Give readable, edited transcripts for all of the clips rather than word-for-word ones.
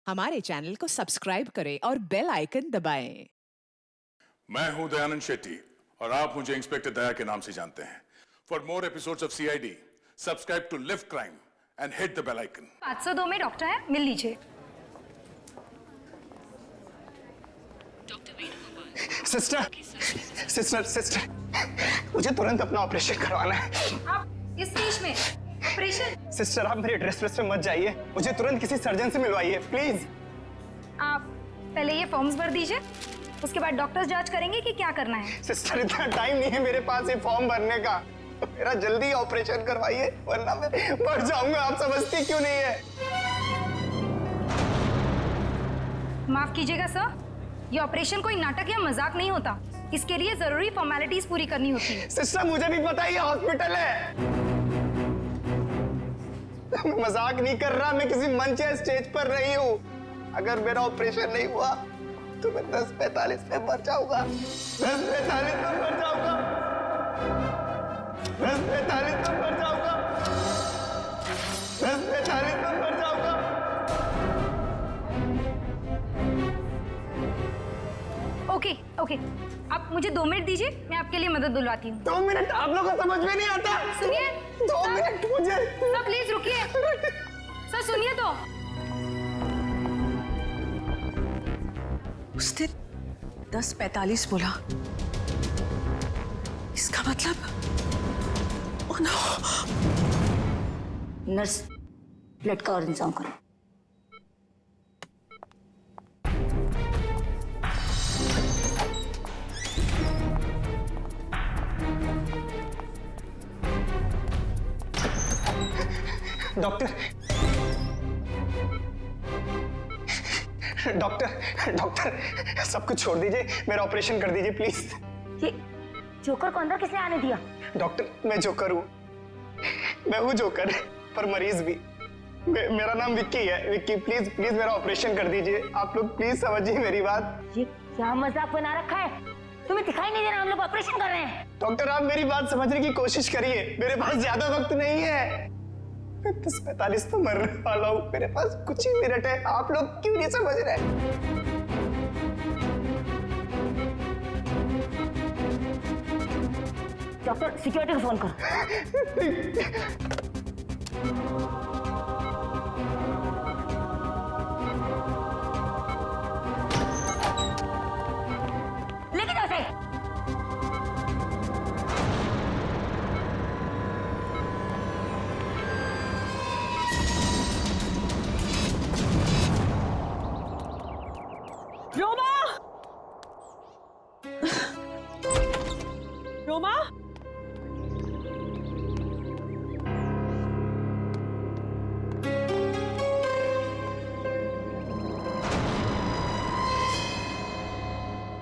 हमारे चैनल को सब्सक्राइब करें और बेल आइकन दबाएं। मैं हूं दयानंद शेट्टी और आप मुझे इंस्पेक्टर दया के नाम से जानते हैं। For more episodes of CID subscribe to lift crime and hit the bell icon. 502 में डॉक्टर है, मिल लीजिए। सिस्टर, मुझे तुरंत अपना ऑपरेशन करवाना है। आप इस स्टेज में ऑपरेशन? सिस्टर, आप मेरी ड्रेस पे मत जाइए, मुझे तुरंत किसी सर्जन से मिलवाइए प्लीज। आप पहले ये फॉर्म्स भर दीजिए, उसके बाद डॉक्टर्स जांच करेंगे कि क्या करना है। सिस्टर, इतना टाइम नहीं है मेरे पास ये फॉर्म भरने का, मेरा जल्दी ऑपरेशन करवाइए वरना मैं मर जाऊंगा। आप समझती क्यों नहीं है? माफ कीजिएगा सर, ये ऑपरेशन कोई नाटक या मजाक नहीं होता। इसके लिए जरूरी फॉर्मेलिटीज पूरी करनी होती है। सिस्टर, मुझे भी पता है ये हॉस्पिटल है, मैं मजाक नहीं कर रहा, मैं किसी मंच या स्टेज पर नहीं हूँ। अगर मेरा ऑपरेशन नहीं हुआ तो मैं 10:45 में मर जाऊंगा। 10:45 में मर जाऊंगा। 10:45 में मर जाऊंगा। 10:45 में मर जाऊंगा। ओके, आप मुझे 2 मिनट दीजिए, मैं आपके लिए मदद बुलवाती हूँ। 2 मिनट आप लोगों को समझ में नहीं आता। सुनिए 2 मिनट मुझे। सर प्लीज रुकिए। सर सुनिए तो। उसने 10:45 बोला, इसका मतलब ओह नो। नर्स, ब्लड का और इंतजाम करो। डॉक्टर सब कुछ छोड़ दीजिए, मेरा ऑपरेशन कर दीजिए प्लीज। ये जोकर को अंदर किसने आने दिया? डॉक्टर, मैं जोकर हूँ, मैं हूँ जोकर, पर मरीज भी। मेरा नाम विक्की है। विक्की, प्लीज मेरा ऑपरेशन कर दीजिए। आप लोग प्लीज समझिए मेरी बात। ये क्या मजाक बना रखा है? तुम्हें दिखाई नहीं दे रहा हम लोग ऑपरेशन कर रहे हैं? डॉक्टर, आप मेरी बात समझने की कोशिश करिए, मेरे पास ज्यादा वक्त नहीं है। मैं 10:45 तो मरने वाला हूँ, मेरे पास कुछ ही मिनट है। आप लोग क्यों नहीं समझ रहे? डॉक्टर, सिक्योरिटी को फोन करो। लेके जाओ उसे। रोमा,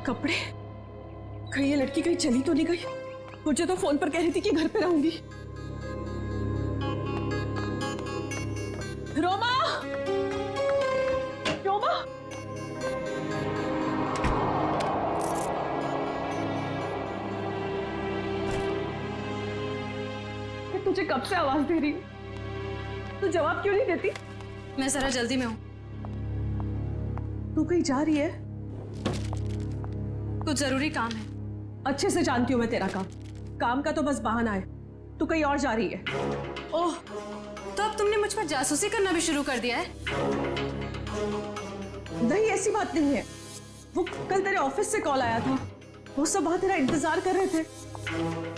कपड़े कहीं ये लड़की कहीं चली तो नहीं गई? मुझे तो फोन पर कह रही थी कि घर पे रहूंगी। रोमा, रोमा, मैं तुझे कब से आवाज दे रही हूँ, तू जवाब क्यों नहीं देती? मैं जरा जल्दी में हूँ। तू कहीं जा रही है? कुछ जरूरी काम है। अच्छे से जानती हूँ मैं तेरा काम का तो बस बहाना है। तू कहीं और जा रही है। ओह, तो अब तुमने मुझ पर जासूसी करना भी शुरू कर दिया है? नहीं, ऐसी बात नहीं है। वो कल तेरे ऑफिस से कॉल आया था, वो सब वहां तेरा इंतजार कर रहे थे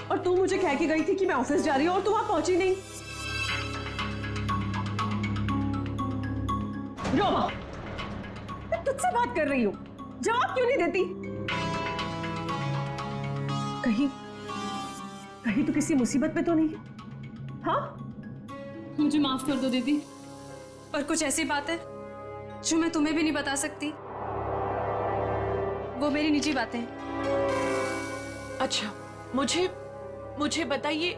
और तू मुझे कह के गई थी कि मैं ऑफिस जा रही हूँ और तू वहां पहुंची नहीं। रोमा, मैं तुझसे बात कर रही हूँ, जवाब क्यों नहीं देती? कहीं तू किसी मुसीबत में तो नहीं? हाँ, मुझे माफ कर दो दीदी, पर कुछ ऐसी बात है जो मैं तुम्हें भी नहीं बता सकती। वो मेरी निजी बातें हैं। अच्छा, मुझे बताइए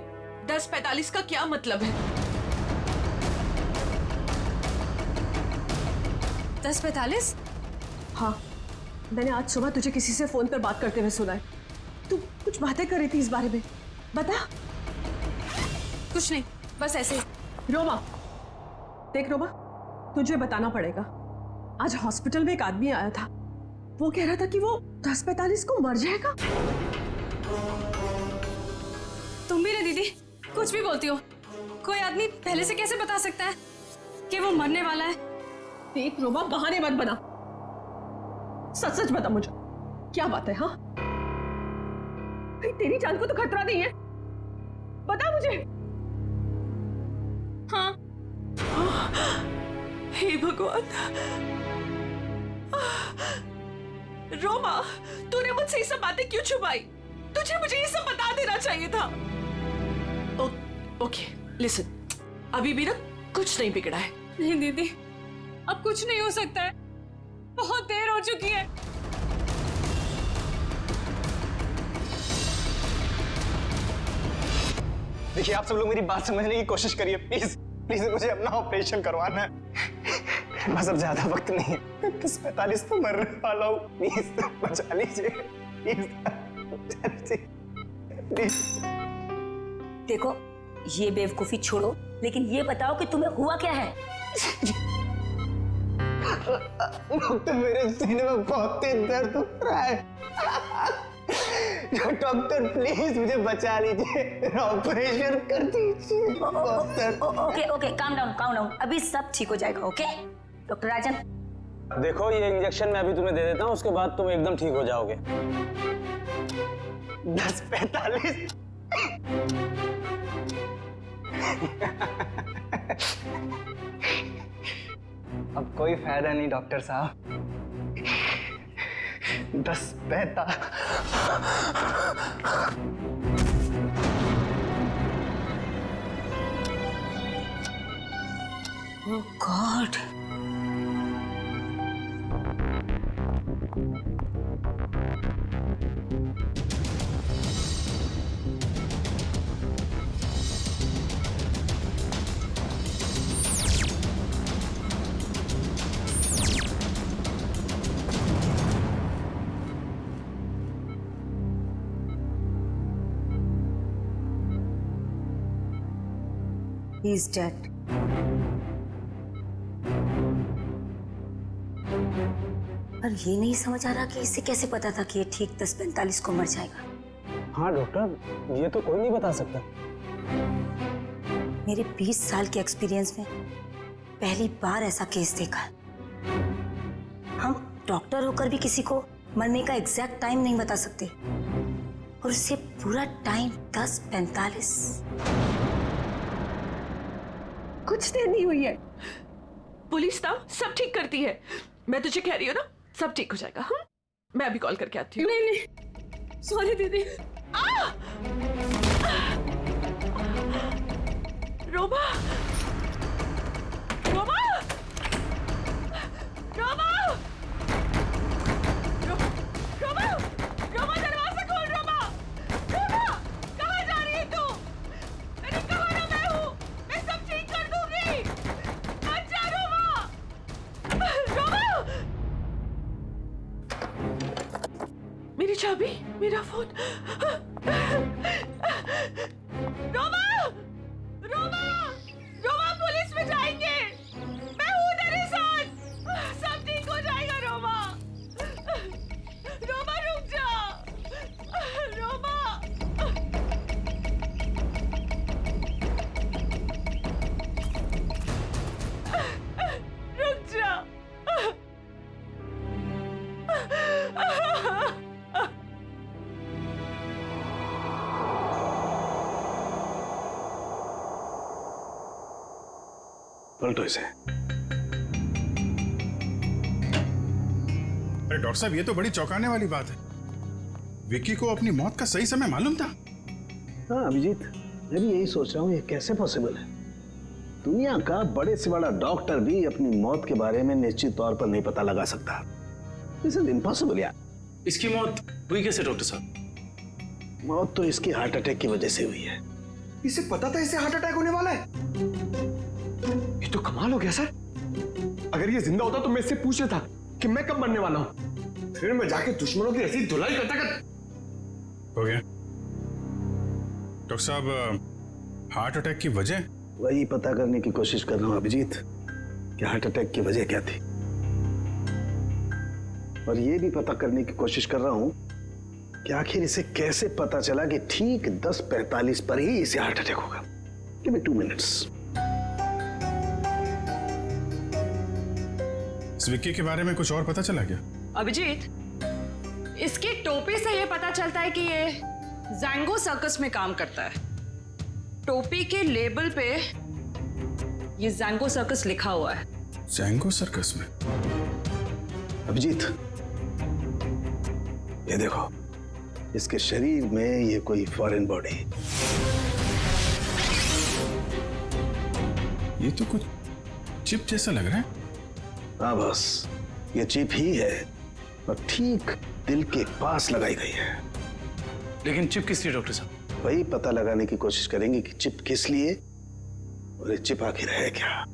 10:45 का क्या मतलब है? 10:45? हाँ, मैंने आज सुबह तुझे किसी से फोन पर बात करते हुए सुना है। तू कुछ बातें कर रही थी इस बारे में, बता। कुछ नहीं, बस ऐसे ही। रोमा, देख रोमा, तुझे बताना पड़ेगा। आज हॉस्पिटल में एक आदमी आया था, वो कह रहा था कि वो 10:45 को मर जाएगा। तुम भी ना दीदी कुछ भी बोलती हो। कोई आदमी पहले से कैसे बता सकता है कि वो मरने वाला है? देख रोमा, बहाने मत बना, सच सच बता मुझे, क्या बात है? हाँ भाई, तेरी जान को तो खतरा नहीं है, बता मुझे। हाँ। हे भगवान। रोमा, तूने मुझसे ये सब बातें क्यों छुपाई? तुझे मुझे ये सब बता देना चाहिए था। ओके लिसन, अभी भी ना कुछ नहीं बिगड़ा है। नहीं दीदी, अब कुछ नहीं हो सकता है, बहुत देर हो चुकी है। देखिए, आप सब लोग मेरी बात समझने की कोशिश करिए प्लीज प्लीज, मुझे अपना ऑपरेशन करवाना है। मेरे पास अब ज्यादा वक्त नहीं है, 10:45 तो मरने वाला हूँ, प्लीज बचा लीजिए, प्लीज। देखो, ये बेवकूफी छोड़ो, लेकिन ये बताओ कि तुम्हें हुआ क्या है? डॉक्टर, मेरे सीने में बहुत तेज दर्द हो रहा है। डॉक्टर प्लीज मुझे बचा लीजिए, ऑपरेशन कर दीजिए doctor. Okay okay, calm down, अभी सब ठीक हो जाएगा। ओके डॉक्टर राजन, देखो, ये इंजेक्शन मैं अभी तुम्हें दे देता हूँ, उसके बाद तुम एकदम ठीक हो जाओगे। 10:45। अब कोई फायदा नहीं डॉक्टर साहब, 10:45। ओह गॉड, he is dead. पर ये नहीं समझ आ रहा कि इसे कैसे पता था कि ये ठीक 10:45 को मर जाएगा। हाँ डॉक्टर, ये तो कोई नहीं बता सकता। मेरे 20 साल के एक्सपीरियंस में पहली बार ऐसा केस देखा है। हम डॉक्टर होकर भी किसी को मरने का एग्जैक्ट टाइम नहीं बता सकते, और उससे पूरा टाइम 10:45। कुछ देर नहीं हुई है, पुलिस ना सब ठीक करती है। मैं तुझे कह रही हूँ ना, सब ठीक हो जाएगा। हाँ, मैं अभी कॉल करके आती हूँ। नहीं, सॉरी दीदी। रोमा, रोमा, रोमा, रोमा, रोमा, दरवाजा खोल। रोमा, रोमा, कहाँ जा रही है तू? अरे कहाँ ना, मैं हूँ, मैं सब ठीक कर दूंगी। अच्छा रोमा, रोमा, मेरी चाबी, मेरा फोन। रोमा, रोमा, रोमा, पुलिस में जाएंगे, मैं हूँ तेरे साथ, सब ठीक हो जाएगा। रोमा, रोमा रुक जा, रोमा। रुक जा। पलटो इसे। अरे डॉक्टर साहब, ये तो बड़ी चौंकाने वाली बात है। विक्की को अपनी मौत का सही समय मालूम था? हाँ अभिजीत, मैं भी यही सोच रहा हूँ, ये कैसे पॉसिबल है? दुनिया का बड़े से बड़ा डॉक्टर भी अपनी मौत के बारे में निश्चित तौर पर नहीं पता लगा सकता। दिस इज इम्पॉसिबल यार। इसकी मौत हुई कैसे डॉक्टर साहब? मौत तो इसकी हार्ट अटैक की वजह से हुई है। इसे पता था इसे हार्ट अटैक होने वाला है? ये तो कमाल हो गया सर। अगर ये जिंदा होता तो मैं इससे पूछ लेता कि मैं कब मरने वाला हूं, फिर मैं जाके दुश्मनों की ऐसी धुलाई करता हो गया। डॉक्टर साहब, हार्ट अटैक की वजह? वही पता करने की कोशिश कर रहा हूँ अभिजीत कि हार्ट अटैक की वजह क्या थी। और ये भी पता करने की कोशिश कर रहा हूं कि आखिर इसे कैसे पता चला कि ठीक 10:45 पर ही इसे हार्ट अटैक होगा। Give me 2 minutes. इस विक्की के बारे में कुछ और पता चला क्या? अभिजीत, इसकी टोपी से ये पता चलता है कि ये जैंगो सर्कस में काम करता है। टोपी के लेबल पे ये जैंगो सर्कस लिखा हुआ है। जैंगो सर्कस में? अभिजीत, ये देखो, इसके शरीर में ये कोई फॉरेन बॉडी। ये तो कुछ चिप जैसा लग रहा है। हाँ बस, ये चिप ही है और ठीक दिल के पास लगाई गई है। लेकिन चिप किस लिए डॉक्टर साहब? वही पता लगाने की कोशिश करेंगे कि चिप किस लिए और ये चिप आखिर है क्या।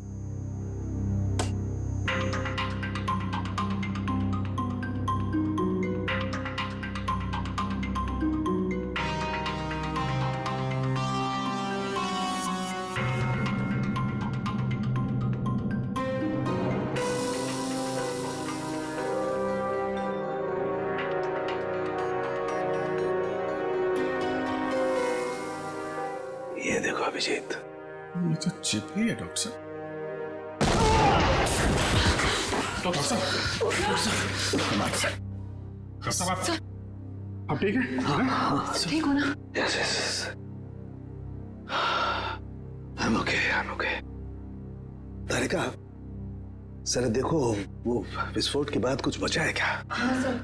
ये देखो अभिजीत, ये तो चिप ही है डॉक्टर साहब। डॉक्टर साहब, आप ठीक है? हाँ, ठीक हो ना? Yes yes, I am okay. Tarika, sir देखो, वो विस्फोट के बाद कुछ बचा है क्या? हाँ सर।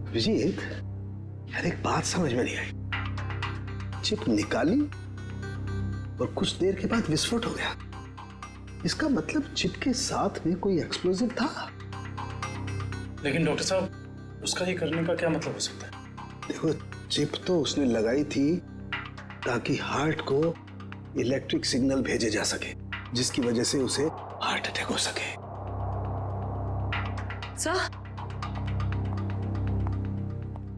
अभिजीत, यार एक बात समझ में नहीं आई। चिप निकाली और कुछ देर के बाद विस्फोट हो गया। इसका मतलब चिप के साथ में कोई एक्सप्लोजिव था। लेकिन डॉक्टर साहब, उसका ये करने का क्या मतलब हो सकता है? देखो, चिप तो उसने लगाई थी ताकि हार्ट को इलेक्ट्रिक सिग्नल भेजे जा सके, जिसकी वजह से उसे हार्ट अटैक हो सके। सर,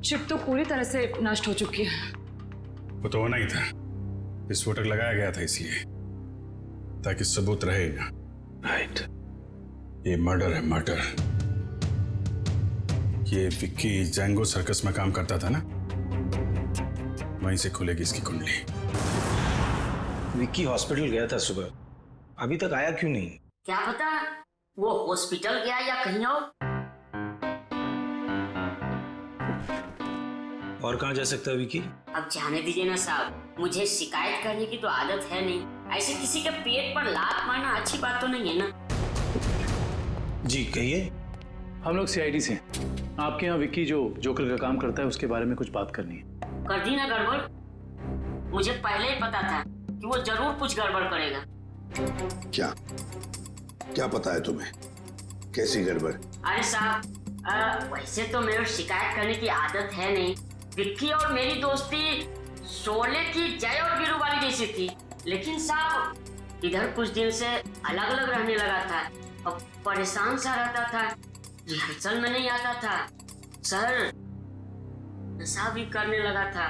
चिप तो पूरी तरह से नष्ट हो चुकी है। वो तो होना ही था। विस्फोटक लगाया गया था इसलिए, ताकि सबूत रहे ना। राइट। ये मर्डर है, मर्डर। ये विक्की जैंगो सर्कस में काम करता था ना, वहीं से खुलेगी इसकी कुंडली। विक्की हॉस्पिटल गया था सुबह, अभी तक आया क्यों नहीं? क्या पता वो हॉस्पिटल गया या कहीं और कहाँ जा सकता है विक्की? अब जाने दीजिए ना साहब, मुझे शिकायत करने की तो आदत है नहीं। ऐसे किसी के पेट पर लात मारना अच्छी बात तो नहीं है ना। जी कहिए। हम लोग सीआईडी से, आपके यहाँ विक्की जो जोकर का काम करता है उसके बारे में कुछ बात करनी है। कर दी ना गड़बड़? मुझे पहले ही पता था कि वो जरूर कुछ गड़बड़ करेगा। क्या पता है तुम्हें? कैसी गड़बड़? अरे साहब, वैसे तो मेरे शिकायत करने की आदत है नहीं। विक्की और मेरी दोस्ती शोले की जय और वीरू वाली जैसी थी, लेकिन साहब इधर कुछ दिन से अलग अलग रहने लगा था और परेशान सा रहता था, रिहर्सल में नहीं आता था सर, नशा भी करने लगा था।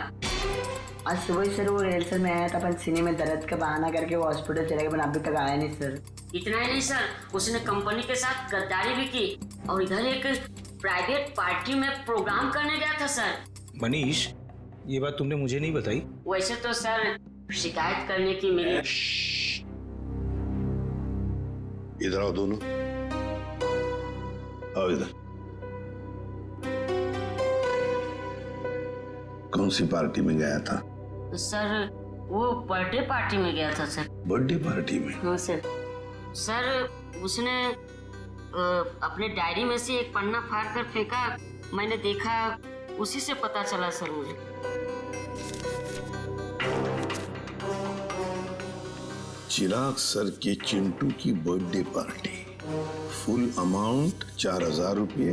आज सुबह सर वो रिहर्सल में आया था, पर सीने में दर्द का बहाना करके वो हॉस्पिटल चले गए, पर अभी तक आया नहीं सर। इतना ही नहीं सर, उसने कंपनी के साथ गद्दारी भी की और इधर एक प्राइवेट पार्टी में प्रोग्राम करने गया था सर। मनीष, ये बात तुमने मुझे नहीं बताई। वैसे तो सर शिकायत करने की मेरी। इधर आओ दोनों, आओ इधर। कौन सी पार्टी में गया था? सर वो बर्थडे पार्टी में गया था सर। बर्थडे पार्टी में? हाँ सर। सर उसने अपने डायरी में से एक पन्ना फाड़ कर फेंका, मैंने देखा, उसी से पता चला सर मुझे। चिराग सर के चिंटू की बर्थडे पार्टी, फुल अमाउंट 4000 रुपये,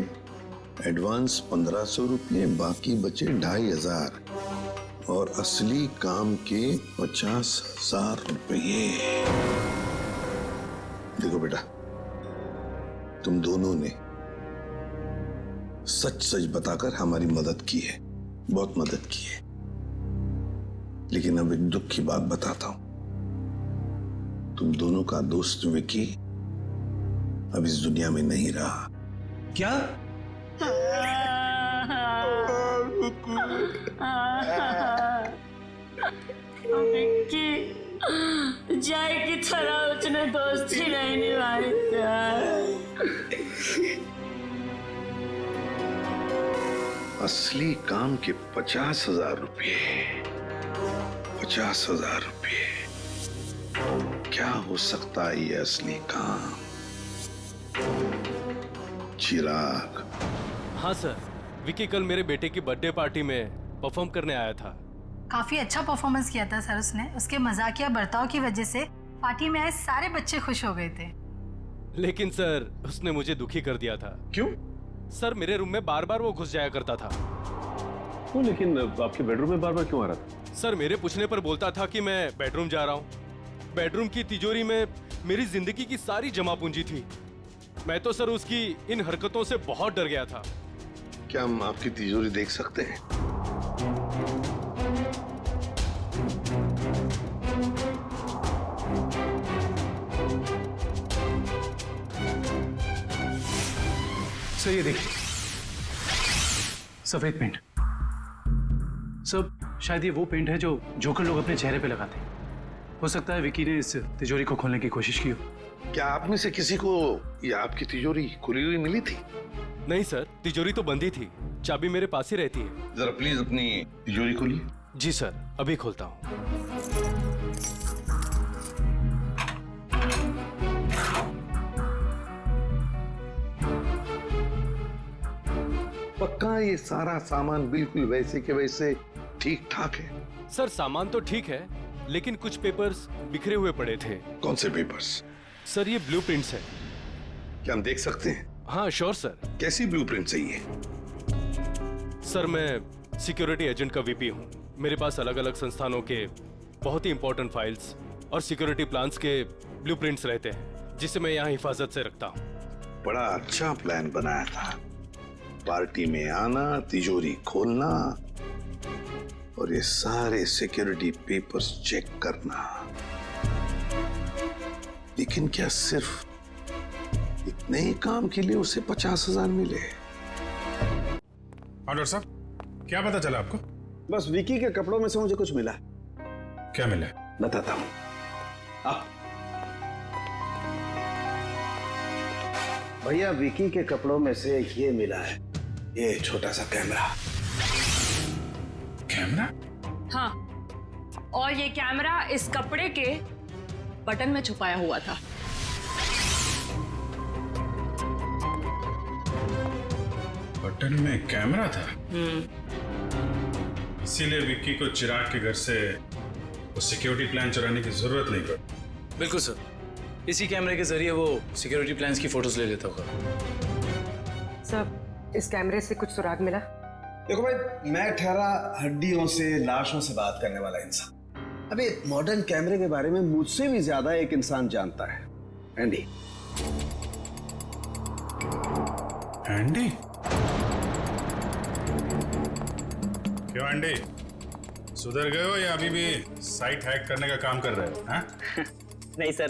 एडवांस 1500 रुपये, बाकी बचे 2500 और असली काम के 50,000 रुपये। देखो बेटा, तुम दोनों ने सच सच बताकर हमारी मदद की है, बहुत मदद की है। लेकिन अब एक दुख की बात बताता हूं। तुम दोनों का दोस्त विकी अब इस दुनिया में नहीं रहा। क्या? विक्की जय की तरह उसने दोस्ती नहीं निभाई। असली काम के 50,000 रुपये, 50,000 रुपये। क्या हो सकता है ये असली काम? चिराग। हाँ सर, विकी कल मेरे बेटे की बर्थडे पार्टी में परफॉर्म करने आया था। काफी अच्छा परफॉर्मेंस किया था सर उसने। उसके मजाकिया बर्ताव की वजह से पार्टी में आए सारे बच्चे खुश हो गए थे। लेकिन सर उसने मुझे दुखी कर दिया था। क्यों? सर मेरे रूम में बार बार वो घुस जाया करता था। वो लेकिन आपके बेडरूम में बार बार क्यों आ रहा था? सर मेरे पूछने पर बोलता था कि मैं बेडरूम जा रहा हूँ। बेडरूम की तिजोरी में मेरी जिंदगी की सारी जमा पूंजी थी। मैं तो सर उसकी इन हरकतों से बहुत डर गया था। क्या हम आपकी तिजोरी देख सकते हैं? सर ये देखिए, सफेद पेंट। सर शायद ये वो पेंट है जो जोकर लोग अपने चेहरे पे लगाते हैं। हो सकता है विकी ने इस तिजोरी को खोलने की कोशिश की हो। क्या आप में से किसी को ये आपकी तिजोरी खुली हुई मिली थी? नहीं सर, तिजोरी तो बंद ही थी। चाबी मेरे पास ही रहती है। जरा प्लीज अपनी तिजोरी खोलिए। जी सर, अभी खोलता हूँ। पक्का ये सारा सामान बिल्कुल वैसे के वैसे ठीक ठाक है? सर सामान तो ठीक है, लेकिन कुछ पेपर्स बिखरे हुए पड़े थे। कौन से पेपर्स? सर ये ब्लूप्रिंट्स है। क्या हम देख सकते हैं? हाँ श्योर सर। कैसी ब्लूप्रिंट चाहिए? सर मैं सिक्योरिटी एजेंट का वीपी हूँ। मेरे पास अलग अलग संस्थानों के बहुत ही इंपॉर्टेंट फाइल्स और सिक्योरिटी प्लान्स के ब्लूप्रिंट्स रहते हैं, जिसे मैं यहाँ हिफाजत से रखता हूँ। बड़ा अच्छा प्लान बनाया था। पार्टी में आना, तिजोरी खोलना और ये सारे सिक्योरिटी पेपर्स चेक करना। लेकिन क्या सिर्फ इतने ही काम के लिए उसे 50,000 मिले? डॉक्टर साहब, क्या पता चला आपको? बस विकी के कपड़ों में से मुझे कुछ मिला। क्या मिला? बताता हूं। भैया, विकी के कपड़ों में से ये मिला है, ये छोटा सा कैमरा। कैमरा? हाँ, और ये कैमरा इस कपड़े के बटन में छुपाया हुआ था। बटन में कैमरा था? इसीलिए विक्की को चिराग के घर से वो सिक्योरिटी प्लान चुराने की जरूरत नहीं पड़ी। बिल्कुल सर, इसी कैमरे के जरिए वो सिक्योरिटी प्लान्स की फोटोज ले लेता होगा। सर, इस कैमरे से कुछ सुराग मिला? देखो भाई, मैं ठहरा हड्डियों से, लाशों से बात करने वाला इंसान। अबे मॉडर्न कैमरे के बारे में मुझसे भी ज्यादा एक इंसान जानता है, एंडी। एंडी? क्यों एंडी, सुधर गए हो या अभी भी साइट हैक करने का काम कर रहे हो? हाँ? नहीं सर,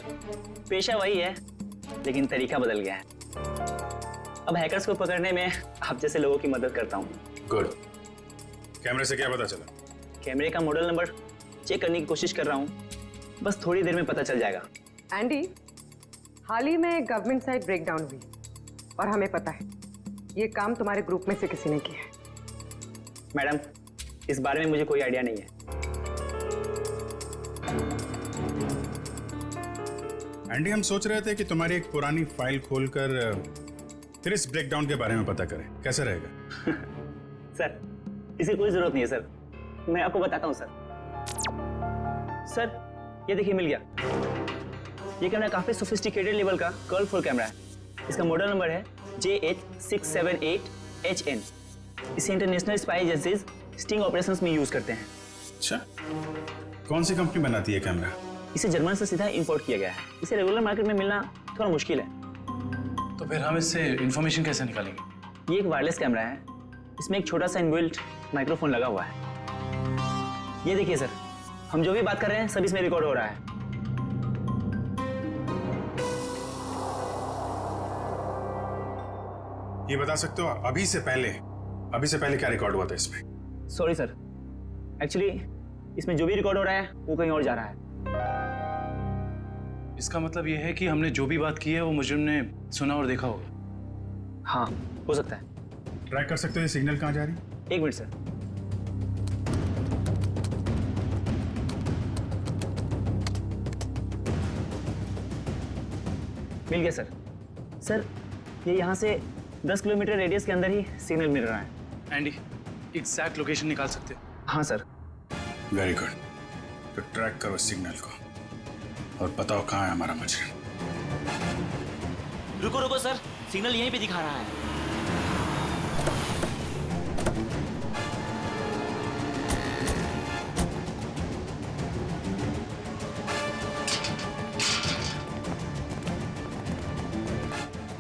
पेशा वही है, लेकिन तरीका बदल गया है। अब हैकर्स को पकड़ने में आप जैसे लोगों की मदद करता हूँ। गुड। कैमरे से क्या पता चला? कैमरे का मॉडल नंबर चेक करने की कोशिश कर रहा हूँ, बस थोड़ी देर में पता चल जाएगा। एंडी, हाल ही में गवर्नमेंट साइट ब्रेकडाउन हुई और हमें पता है ये काम तुम्हारे ग्रुप में से किसी ने किया है। मैडम, इस बारे में मुझे कोई आइडिया नहीं है। एंडी, हम सोच रहे थे कि तुम्हारी एक पुरानी फाइल खोलकर फिर इस ब्रेकडाउन के बारे में पता करें, कैसा रहेगा? सर, इसकी कोई जरूरत नहीं है सर, मैं आपको बताता हूँ सर। सर, ये देखिए मिल गया। ये कैमरा काफी सोफिस्टिकेटेड लेवल का कर्वफुल कैमरा है। इसका मॉडल नंबर है JH678HN। इसे international spy agencies sting operations में यूज करते हैं। अच्छा, कौन सी कंपनी बनाती है कैमरा? इसे जर्मन से सीधा इंपोर्ट किया गया है। इसे रेगुलर मार्केट में मिलना थोड़ा मुश्किल है। तो फिर हम इससे इंफॉर्मेशन कैसे निकालेंगे? ये एक वायरलेस कैमरा है, इसमें एक छोटा सा इनबिल्ट माइक्रोफोन लगा हुआ है। ये देखिए सर, हम जो भी बात कर रहे हैं सब इसमें रिकॉर्ड हो रहा है। ये बता सकते हो अभी से पहले क्या रिकॉर्ड हुआ था इसमें? सॉरी सर, एक्चुअली इसमें जो भी रिकॉर्ड हो रहा है वो कहीं और जा रहा है। इसका मतलब ये है कि हमने जो भी बात की है वो मुजरिम ने सुना और देखा होगा। हाँ, हो सकता है। ट्रैक कर सकते हो ये सिग्नल कहाँ जा रही है? 1 मिनट सर। मिल गया सर। सर ये यहाँ से 10 किलोमीटर रेडियस के अंदर ही सिग्नल मिल रहा है। एंडी, एग्जैक्ट लोकेशन निकाल सकते हो? हाँ सर। Very good. तो ट्रैक करो सिग्नल को और बताओ कहाँ है हमारा मुजरिम। रुको रुको सर, सिग्नल यहीं पे दिखा रहा है।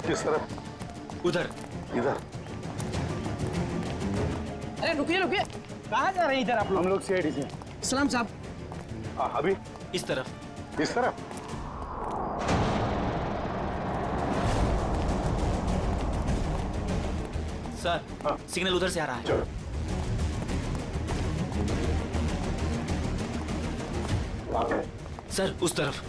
किस तरफ? उधर। इधर? अरे रुकिए रुकिए, कहाँ जा रहे हैं इधर आप लोग? हम लोग सीआईडी से। सलाम साहब। अभी इस तरफ। इस तरफ? सर सिग्नल उधर से आ रहा है। चलो। सर उस तरफ।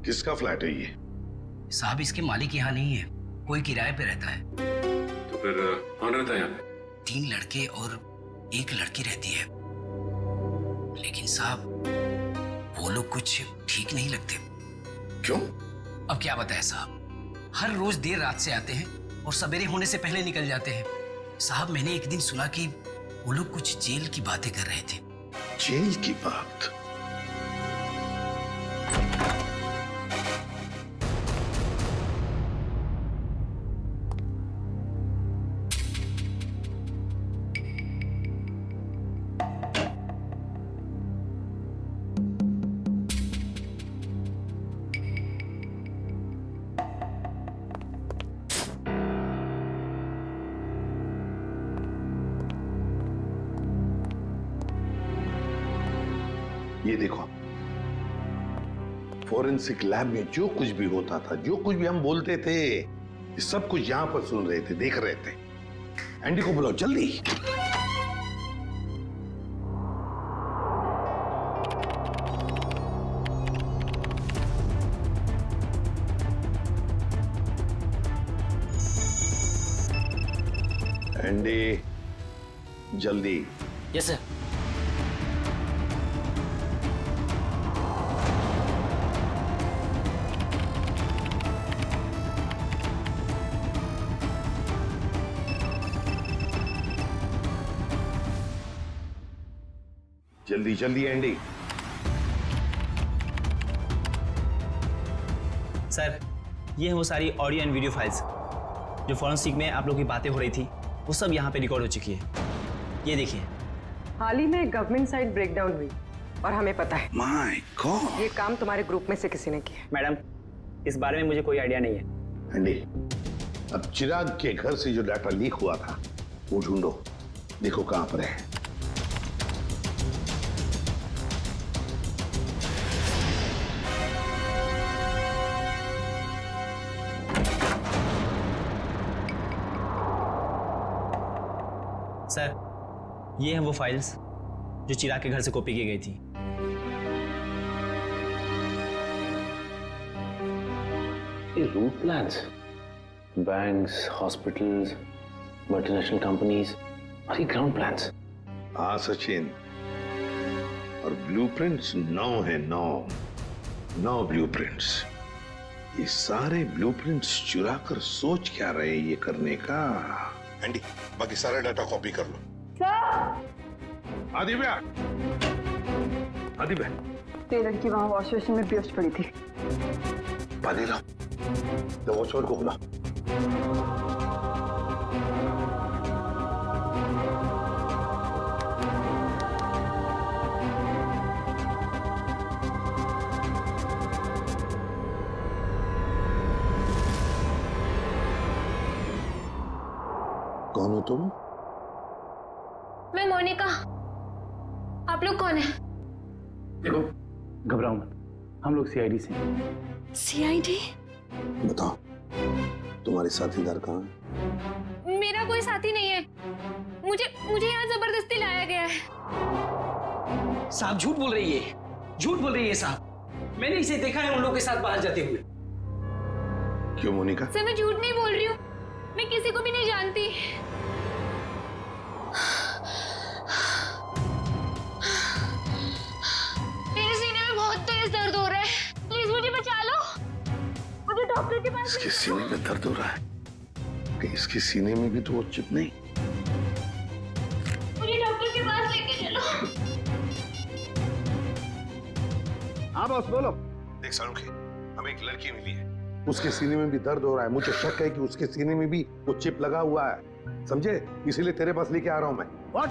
किसका फ्लैट है ये? साहब इसके मालिक यहाँ नहीं है, कोई किराए पे रहता है। तो फिर कौन रहता है यहाँ पे? 3 लड़के और 1 लड़की रहती है। लेकिन साहब वो लोग कुछ ठीक नहीं लगते। क्यों? अब क्या बताएं साहब, हर रोज देर रात से आते हैं और सवेरे होने से पहले निकल जाते हैं। साहब मैंने एक दिन सुना कि वो लोग कुछ जेल की बातें कर रहे थे। जेल की बात? ये देखो, फोरेंसिक लैब में जो कुछ भी होता था, जो कुछ भी हम बोलते थे, ये सब कुछ यहां पर सुन रहे थे, देख रहे थे। एंडी को बुलाओ जल्दी। एंडी जल्दी। Yes sir. जल्दी जल्दी एंडी। सर ये है वो सारी ऑडियो एंड वीडियो फाइल्स जो फॉरेंसिक में आप लोग की बातें हो रही थी, वो सब यहाँ पे रिकॉर्ड हो चुकी है। ये देखिए। हाल ही में गवर्नमेंट साइड ब्रेकडाउन हुई और हमें पता है। My God. ये काम तुम्हारे ग्रुप में से किसी ने किया। मैडम इस बारे में मुझे कोई आइडिया नहीं है। एंडी, अब चिराग के घर से जो डाटा लीक हुआ था वो ढूंढो, देखो कहां पर है। सर ये हैं वो फाइल्स जो चिराग के घर से कॉपी की गई थी। ये route plans, banks, hospitals, multinational companies और ये ग्राउंड प्लान्स। हाँ सचिन, और ब्लूप्रिंट्स 9 है, 9 ब्लूप्रिंट्स। ये सारे ब्लूप्रिंट्स चुरा कर सोच क्या रहे ये करने का? एंडी, बाकी सारा डाटा कॉपी कर लो। आदिव्या, आदिव्या, ये लड़की वहां वॉश बेसिन में बेहोश पड़ी थी। पानी लाओ, तो वॉचमैन को बुलाओ। कौन हो तुम? मैं मोनिका। आप लोग कौन है? देखो, घबराओ मत, हम लोग सीआईडी से हैं। सीआईडी? बताओ, तुम्हारे साथीदार कहाँ हैं? मेरा कोई साथी नहीं है, मुझे यहाँ जबरदस्ती लाया गया है। साहब झूठ बोल रही है, झूठ बोल रही है साहब। मैंने इसे देखा है उन लोगों के साथ बाहर जाते हुए। क्यों मोनिका? सर मैं झूठ नहीं बोल रही हूँ, मैं किसी को भी नहीं जानती। मेरे सीने में बहुत तेज दर्द हो रहा है, प्लीज मुझे बचा लो, मुझे डॉक्टर के पास। इसके सीने में दर्द हो रहा है? कि इसके सीने में भी तो वो चिप नहीं? मुझे डॉक्टर के पास लेके चलो। हाँ बॉस बोलो। देख सारुखी, हमें एक लड़की मिली है, उसके सीने में भी दर्द हो रहा है। मुझे शक है कि उसके सीने में भी वो चिप लगा हुआ है, समझे? इसीलिए तेरे पास लेके आ रहा हूं मैं। व्हाट?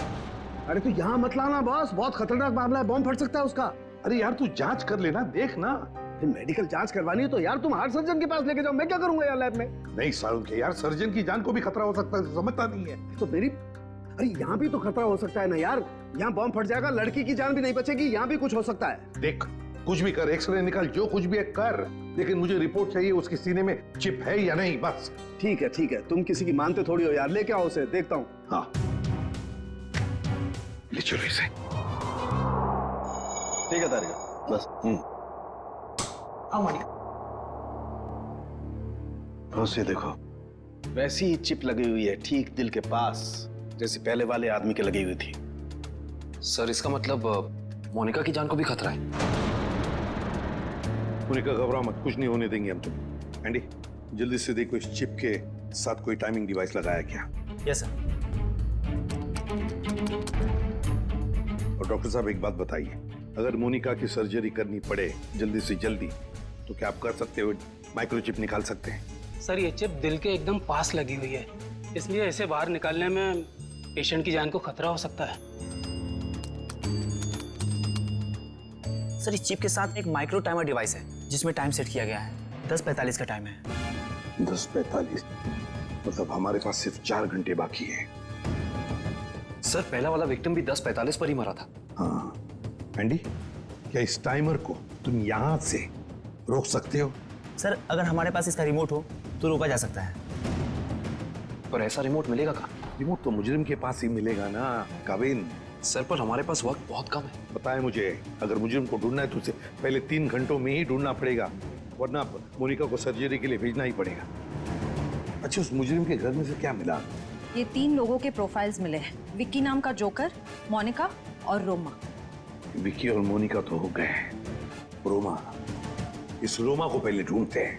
अरे तू यहाँ मत लाना बॉस, बहुत खतरनाक मामला है, बॉम्ब फट सकता है उसका। अरे यार तू जांच कर लेना, देख ना। मेडिकल जांच करवानी है तो यार तुम हार्ट सर्जन के पास लेके जाओ, मैं क्या करूंगा यार लैब में? नहीं सारुखी यार, सर्जन की जान को भी खतरा हो सकता है, समझता नहीं है। तो मेरी, अरे यहाँ भी तो खतरा हो सकता है ना यार, यहाँ बॉम्ब फट जाएगा, लड़की की जान भी नहीं बचेगी, यहाँ भी कुछ हो सकता है। देख कुछ भी कर, एक्सरे निकाल, जो कुछ भी है कर, लेकिन मुझे रिपोर्ट चाहिए उसके सीने में चिप है या नहीं, बस। ठीक है, तुम किसी की मानते थोड़ी हो यार, लेके आओ उसे, देखता हूँ। हाँ ले चलो इसे। ठीक है तारिका, बस। बस ये देखो, वैसी ही चिप लगी हुई है ठीक दिल के पास, जैसे पहले वाले आदमी के लगी हुई थी। सर इसका मतलब मोनिका की जान को भी खतरा है। मोनिका घबराओ मत, कुछ नहीं होने देंगे हम तुम। एंडी जल्दी से देखो इस चिप के साथ कोई टाइमिंग डिवाइस लगाया क्या? Yes sir. और डॉक्टर साहब एक बात बताइए, अगर मोनिका की सर्जरी करनी पड़े जल्दी से जल्दी तो क्या आप कर सकते हो? माइक्रोचिप निकाल सकते हैं? सर ये चिप दिल के एकदम पास लगी हुई है, इसलिए इसे बाहर निकालने में पेशेंट की जान को खतरा हो सकता है। सर इस चिप के साथ एक माइक्रो टाइमर डिवाइस है जिसमें टाइम सेट किया गया है, 10:45 का टाइम है। 10:45 मतलब हमारे पास सिर्फ 4 घंटे बाकी है। सर पहला वाला विक्टिम भी 10:45 पर ही मरा था। हाँ एंडी, क्या इस टाइमर को तुम यहां से रोक सकते हो? सर अगर हमारे पास इसका रिमोट हो तो रोका जा सकता है। पर ऐसा रिमोट मिलेगा कहाँ? रिमोट तो मुजरिम के पास ही मिलेगा ना काबिन। सर पर हमारे पास वक्त बहुत कम है। बताए मुझे, अगर मुजरिम को ढूंढना है तो उसे पहले 3 घंटों में ही ढूंढना पड़ेगा, वरना मोनिका को सर्जरी के लिए भेजना ही पड़ेगा। अच्छा उस मुजरिम के घर में से क्या मिला? ये 3 लोगों के प्रोफाइल्स मिले हैं, विक्की नाम का जोकर, मोनिका और रोमा। विक्की और मोनिका तो हो गए, रोमा, इस रोमा को पहले ढूंढते हैं।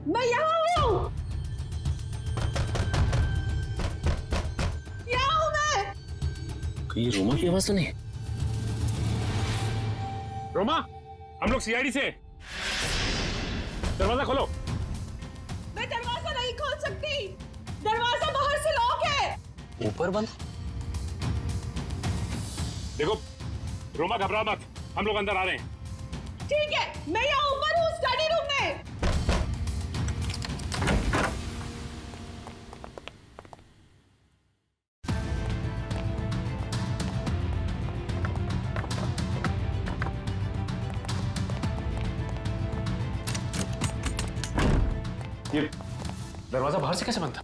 मैं यहाँ हूँ, यहाँ हूँ मैं। ये रोमा की आवाज तो नहीं? रोमा, हम लोग सीआईडी से, दरवाजा खोलो। मैं दरवाजा नहीं खोल सकती, दरवाजा बाहर से लॉक है। ऊपर बंद? देखो रोमा घबरा मत, हम लोग अंदर आ रहे हैं। ठीक है, मैं यहाँ ऊपर हूँ स्टडी रूम में। ये दरवाजा बाहर से कैसे बंद था?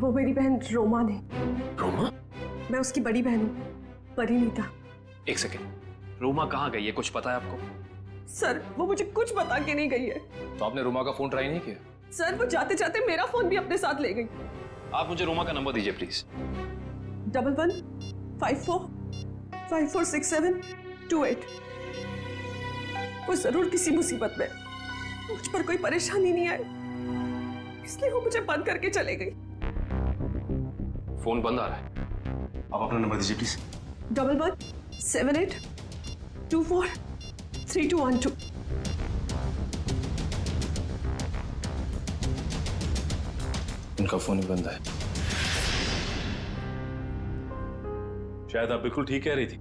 वो मेरी बहन रोमा ने। रोमा? मैं उसकी बड़ी बहन हूँ, परिणीता। एक सेकेंड, रोमा कहाँ गई है, कुछ पता है आपको? सर वो मुझे कुछ बता के नहीं गई है। तो आपने रोमा का फोन ट्राई नहीं किया? सर वो जाते जाते मेरा फोन भी अपने साथ ले गई। आप मुझे रोमा का नंबर दीजिए प्लीज। 1154546728। वो जरूर किसी मुसीबत में, मुझ पर कोई परेशानी नहीं आई, इसलिए वो मुझे बंद करके चले गई। फोन बंद आ रहा है, आप अपना नंबर दीजिए प्लीज। 1178243212। उनका फोन ही बंद है। शायद आप बिल्कुल ठीक कह रही थी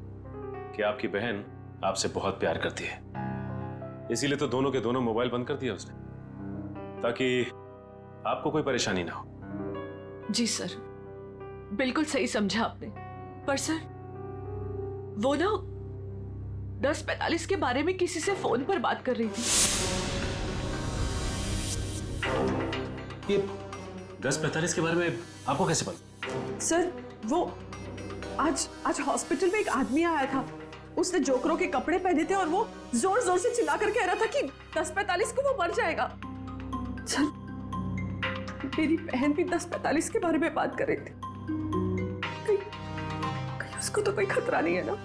कि आपकी बहन आपसे बहुत प्यार करती है, इसीलिए तो दोनों के दोनों मोबाइल बंद कर दिया उसने, ताकि आपको कोई परेशानी ना हो। जी सर, बिल्कुल सही समझा आपने। पर सर, वो ना 10:45 के बारे में किसी से फोन पर बात कर रही थी। ये 10:45 के बारे में आपको कैसे पता? सर, वो आज हॉस्पिटल में एक आदमी आया था। उसने जोकरों के कपड़े पहने थे और वो जोर जोर से चिल्ला कर कह रहा था कि 10:45 को वो मर जाएगा। सर, मेरी बहन भी 10:45 के बारे में बात कर रही थी। कहीं उसको तो कोई खतरा नहीं है ना?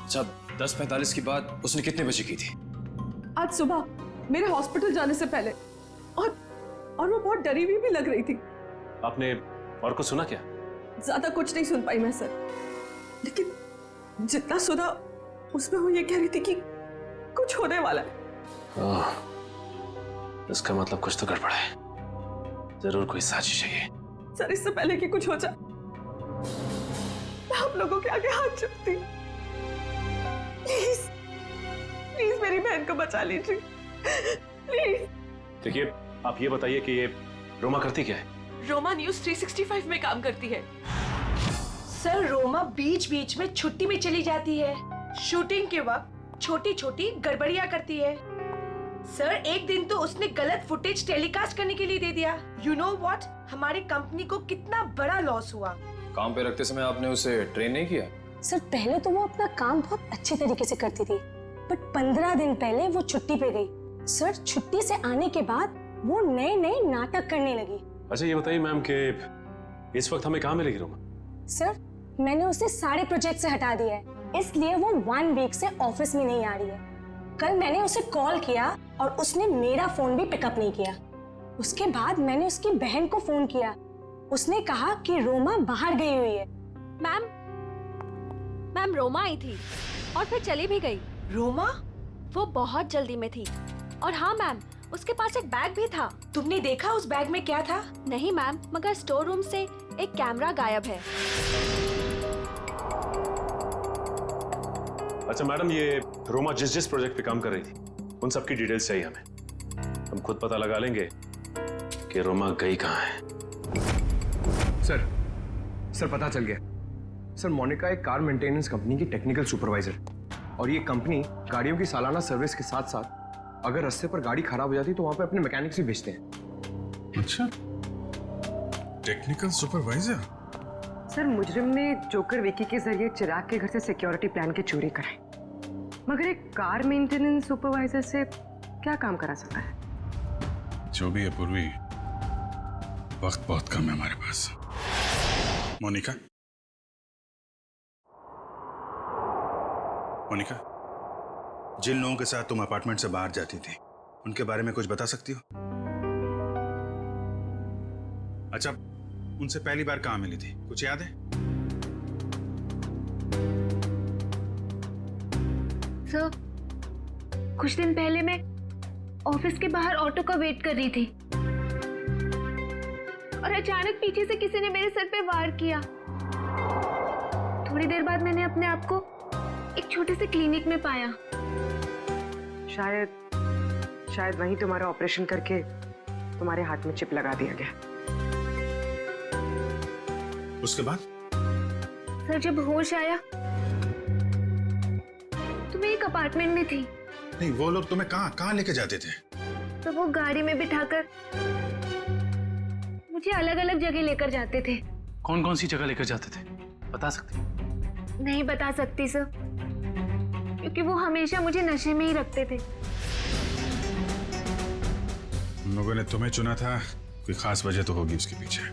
जब 10:45 की बात उसने कितने बजे की थी? आज सुबह मेरे हॉस्पिटल जाने से पहले। और वो बहुत डरी हुई भी लग रही थी। आपने और कुछ सुना क्या? ज्यादा कुछ नहीं सुन पाई मैं सर, लेकिन जितना सुना उसमें वो ये कह रही थी कि कुछ होने वाला है। इसका मतलब कुछ तो गड़बड़ है, जरूर कोई साजिश है ये। सर, इससे पहले कि कुछ हो जाए मैं आप लोगों के आगे हाथ जोड़ती हूँ। प्लीज प्लीज मेरी बहन को बचा लीजिए, प्लीज। देखिए, आप ये बताइए कि ये रोमा करती क्या है? रोमा न्यूज़ 365 में काम करती है। सर, रोमा बीच बीच में छुट्टी में चली जाती है। शूटिंग के वक्त छोटी छोटी गड़बड़ियां करती है। सर, एक दिन तो उसने गलत फुटेज टेलीकास्ट करने के लिए दे दिया। यू नो व्हाट, हमारी कंपनी को कितना बड़ा लॉस हुआ। काम पे रखते समय आपने उसे ट्रेन नहीं किया? सर, पहले तो वो अपना काम बहुत अच्छे तरीके से करती थी, बट 15 दिन पहले वो छुट्टी पे गई। सर, छुट्टी से आने के बाद वो नए नए नाटक करने लगी। अच्छा, ये बताइए मैम कि इस वक्त हमें कहाँ मिलेगी रोमा? सर, मैंने उसे सारे प्रोजेक्ट से हटा दिया है, इसलिए वो 1 वीक से ऑफिस में नहीं आ रही है। कल मैंने उसे कॉल किया और उसने मेरा फोन भी पिकअप नहीं किया। उसके बाद मैंने उसकी बहन को फोन किया, उसने कहा कि रोमा बाहर गई हुई है। मैम, रोमा आई थी और फिर चली भी गई। रोमा? वो बहुत जल्दी में थी। और हाँ मैम, उसके पास एक बैग भी था। तुमने देखा उस बैग में क्या था? नहीं मैम, मगर स्टोर रूम से एक कैमरा गायब है। अच्छा मैडम, ये रोमा जिस प्रोजेक्ट पे काम कर रही थी उन सब की डिटेल्स चाहिए हमें। हम खुद पता लगा लेंगे कि रोमा गई कहाँ है। सर पता चल गया। सर, मोनिका एक कार मेंटेनेंस कंपनी की टेक्निकल सुपरवाइजर, और ये कंपनी गाड़ियों की सालाना सर्विस के साथ साथ अगर रास्ते पर गाड़ी खराब हो जाती तो वहां पे अपने मैकेनिक्स भी भेजते हैं। अच्छा, टेक्निकल सुपरवाइजर। सर, मुजरिम ने जोकर विकी के जरिए चिराग के घर से सिक्योरिटी प्लान की चोरी कराई, मगर एक कार मेंटेनेंस सुपरवाइजर से क्या काम करा सकता है? जो भी है पूर्वी, वक्त बहुत कम है हमारे पास। मोनिका, जिन लोगों के साथ तुम अपार्टमेंट से बाहर जाती थी उनके बारे में कुछ बता सकती हो? अच्छा, उनसे पहली बार कहाँ मिली थी, कुछ याद है? सर, कुछ दिन पहले मैं ऑफिस के बाहर ऑटो का वेट कर रही थी और अचानक पीछे से किसी ने मेरे सर पे वार किया। थोड़ी देर बाद मैंने अपने आप को एक छोटे से क्लिनिक में पाया। शायद वहीं तुम्हारा ऑपरेशन करके तुम्हारे हाथ में चिप लगा दिया गया। उसके बाद? सर, जब होश आया तो मैं एक अपार्टमेंट में थी। नहीं, वो लोग तुम्हें कहाँ लेके जाते थे? तो वो गाड़ी में बिठाकर मुझे अलग अलग जगह लेकर जाते थे। कौन कौन सी जगह लेकर जाते थे, बता सकते? नहीं बता सकती सर, क्योंकि वो हमेशा मुझे नशे में ही रखते थे। उन लोगों ने तुम्हें चुना था, कोई खास वजह तो होगी उसके पीछे।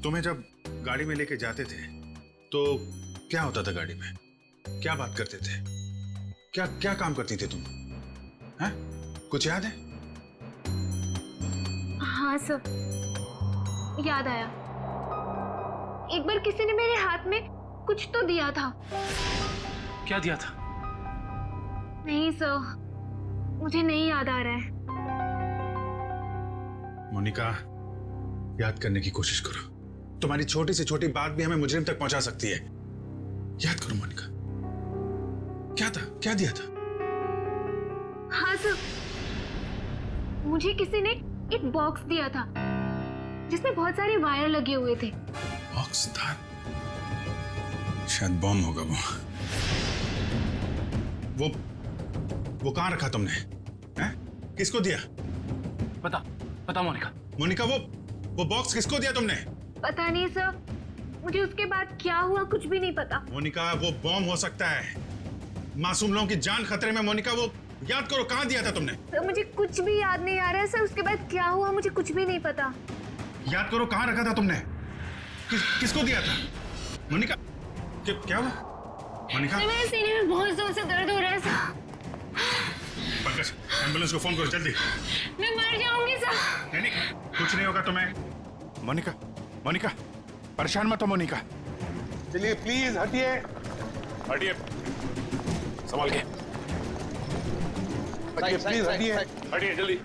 तुम्हें जब गाड़ी में लेके जाते थे तो क्या होता था गाड़ी में? क्या बात करते थे? क्या काम करती थी तुम? हैं? कुछ याद है? हाँ सर, याद आया। एक बार किसी ने मेरे हाथ में कुछ तो दिया था। क्या दिया था? नहीं सर, मुझे नहीं याद आ रहा है। मोनिका, याद करने की कोशिश करो। तुम्हारी छोटी से छोटी बात भी हमें मुजरिम तक पहुंचा सकती है। याद करो मोनिका। क्या था? क्या दिया था? हाँ सर, मुझे किसी ने एक बॉक्स दिया था जिसमें बहुत सारे वायर लगे हुए थे। बॉक्स था? शायद बॉम्ब होगा वो कहाँ रखा तुमने? हैं? किसको दिया? पता मोनिका। मोनिका, वो बॉक्स किसको दिया तुमने? पता नहीं सर, मुझे उसके बाद क्या हुआ कुछ भी नहीं पता। मोनिका, वो बॉम्ब हो सकता है। मासूम लोगों की जान खतरे में। मोनिका, वो याद करो, कहाँ दिया था तुमने? सर मुझे कुछ भी याद नहीं आ रहा है सर, उसके बाद क्या हुआ मुझे कुछ भी नहीं पता। याद करो, कहाँ रखा था तुमने? किसको दिया था? मोनिका, क्या हुआ? मोनिका, मेरे सीने में बहुत जोर से दर्द हो रहा है सर। पंकज, एम्बुलेंस को फोन करो जल्दी। मैं मर जाऊंगी सर। नहीं, कुछ नहीं होगा तुम्हें। मोनिका, परेशान मत हो मोनिका। चलिए प्लीज हटिए संभाल के। प्लीज हटिए जल्दी।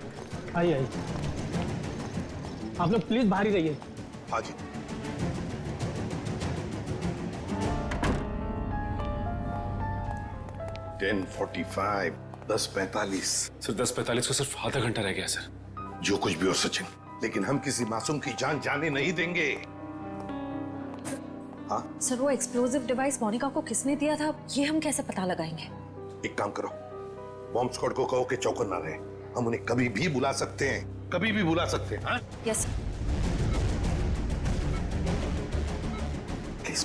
आइए आप लोग प्लीज बाहर ही रहिए। हाँ जी। $10:45, 10:45। सर 10:45 को सिर्फ आधा घंटा रह गया सर। जो कुछ भी हो सचिन, लेकिन हम किसी मासूम की जान जाने नहीं देंगे। हाँ सर, वो एक्सप्लोजिव डिवाइस मोनिका को किसने दिया था ये हम कैसे पता लगाएंगे? एक काम करो, बॉम्ब स्क्वाड को कहो कि चौकन ना रहे। हम उन्हें कभी भी बुला सकते हैं, कभी भी बुला सकते हैं। हाँ? यस।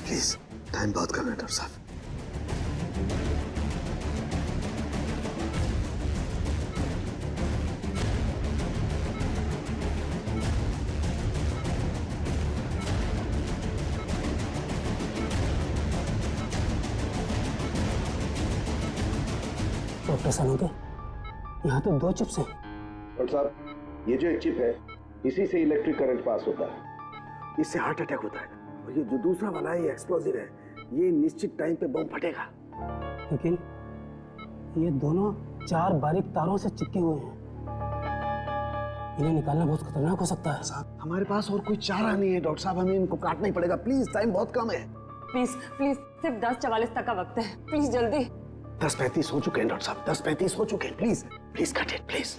प्लीज टाइम बहुत कम है डॉक्टर साहब। डॉक्टर सालोके, यहाँ तो 2 चिप्स हैं। डॉक्टर साहब, ये जो एक चिप है, इसी से इलेक्ट्रिक करंट पास होता है, इससे हार्ट अटैक होता है। और ये जो दूसरा वाला है, ये एक्सप्लोजिव है, ये निश्चित टाइम पे बम फटेगा। लेकिन ये दोनों 4 बारीक तारों से चिपके हुए हैं, इन्हें निकालना बहुत खतरनाक हो सकता है। साहब, हमारे पास और कोई चारा नहीं है डॉक्टर साहब, हमें इनको काटना ही पड़ेगा। प्लीज, टाइम बहुत कम है। प्लीज सिर्फ 10:44 तक का वक्त है, प्लीज जल्दी। 10:35 हो चुके हैं डॉक्टर साहब, 10:35 हो चुके हैं। Please cut it please.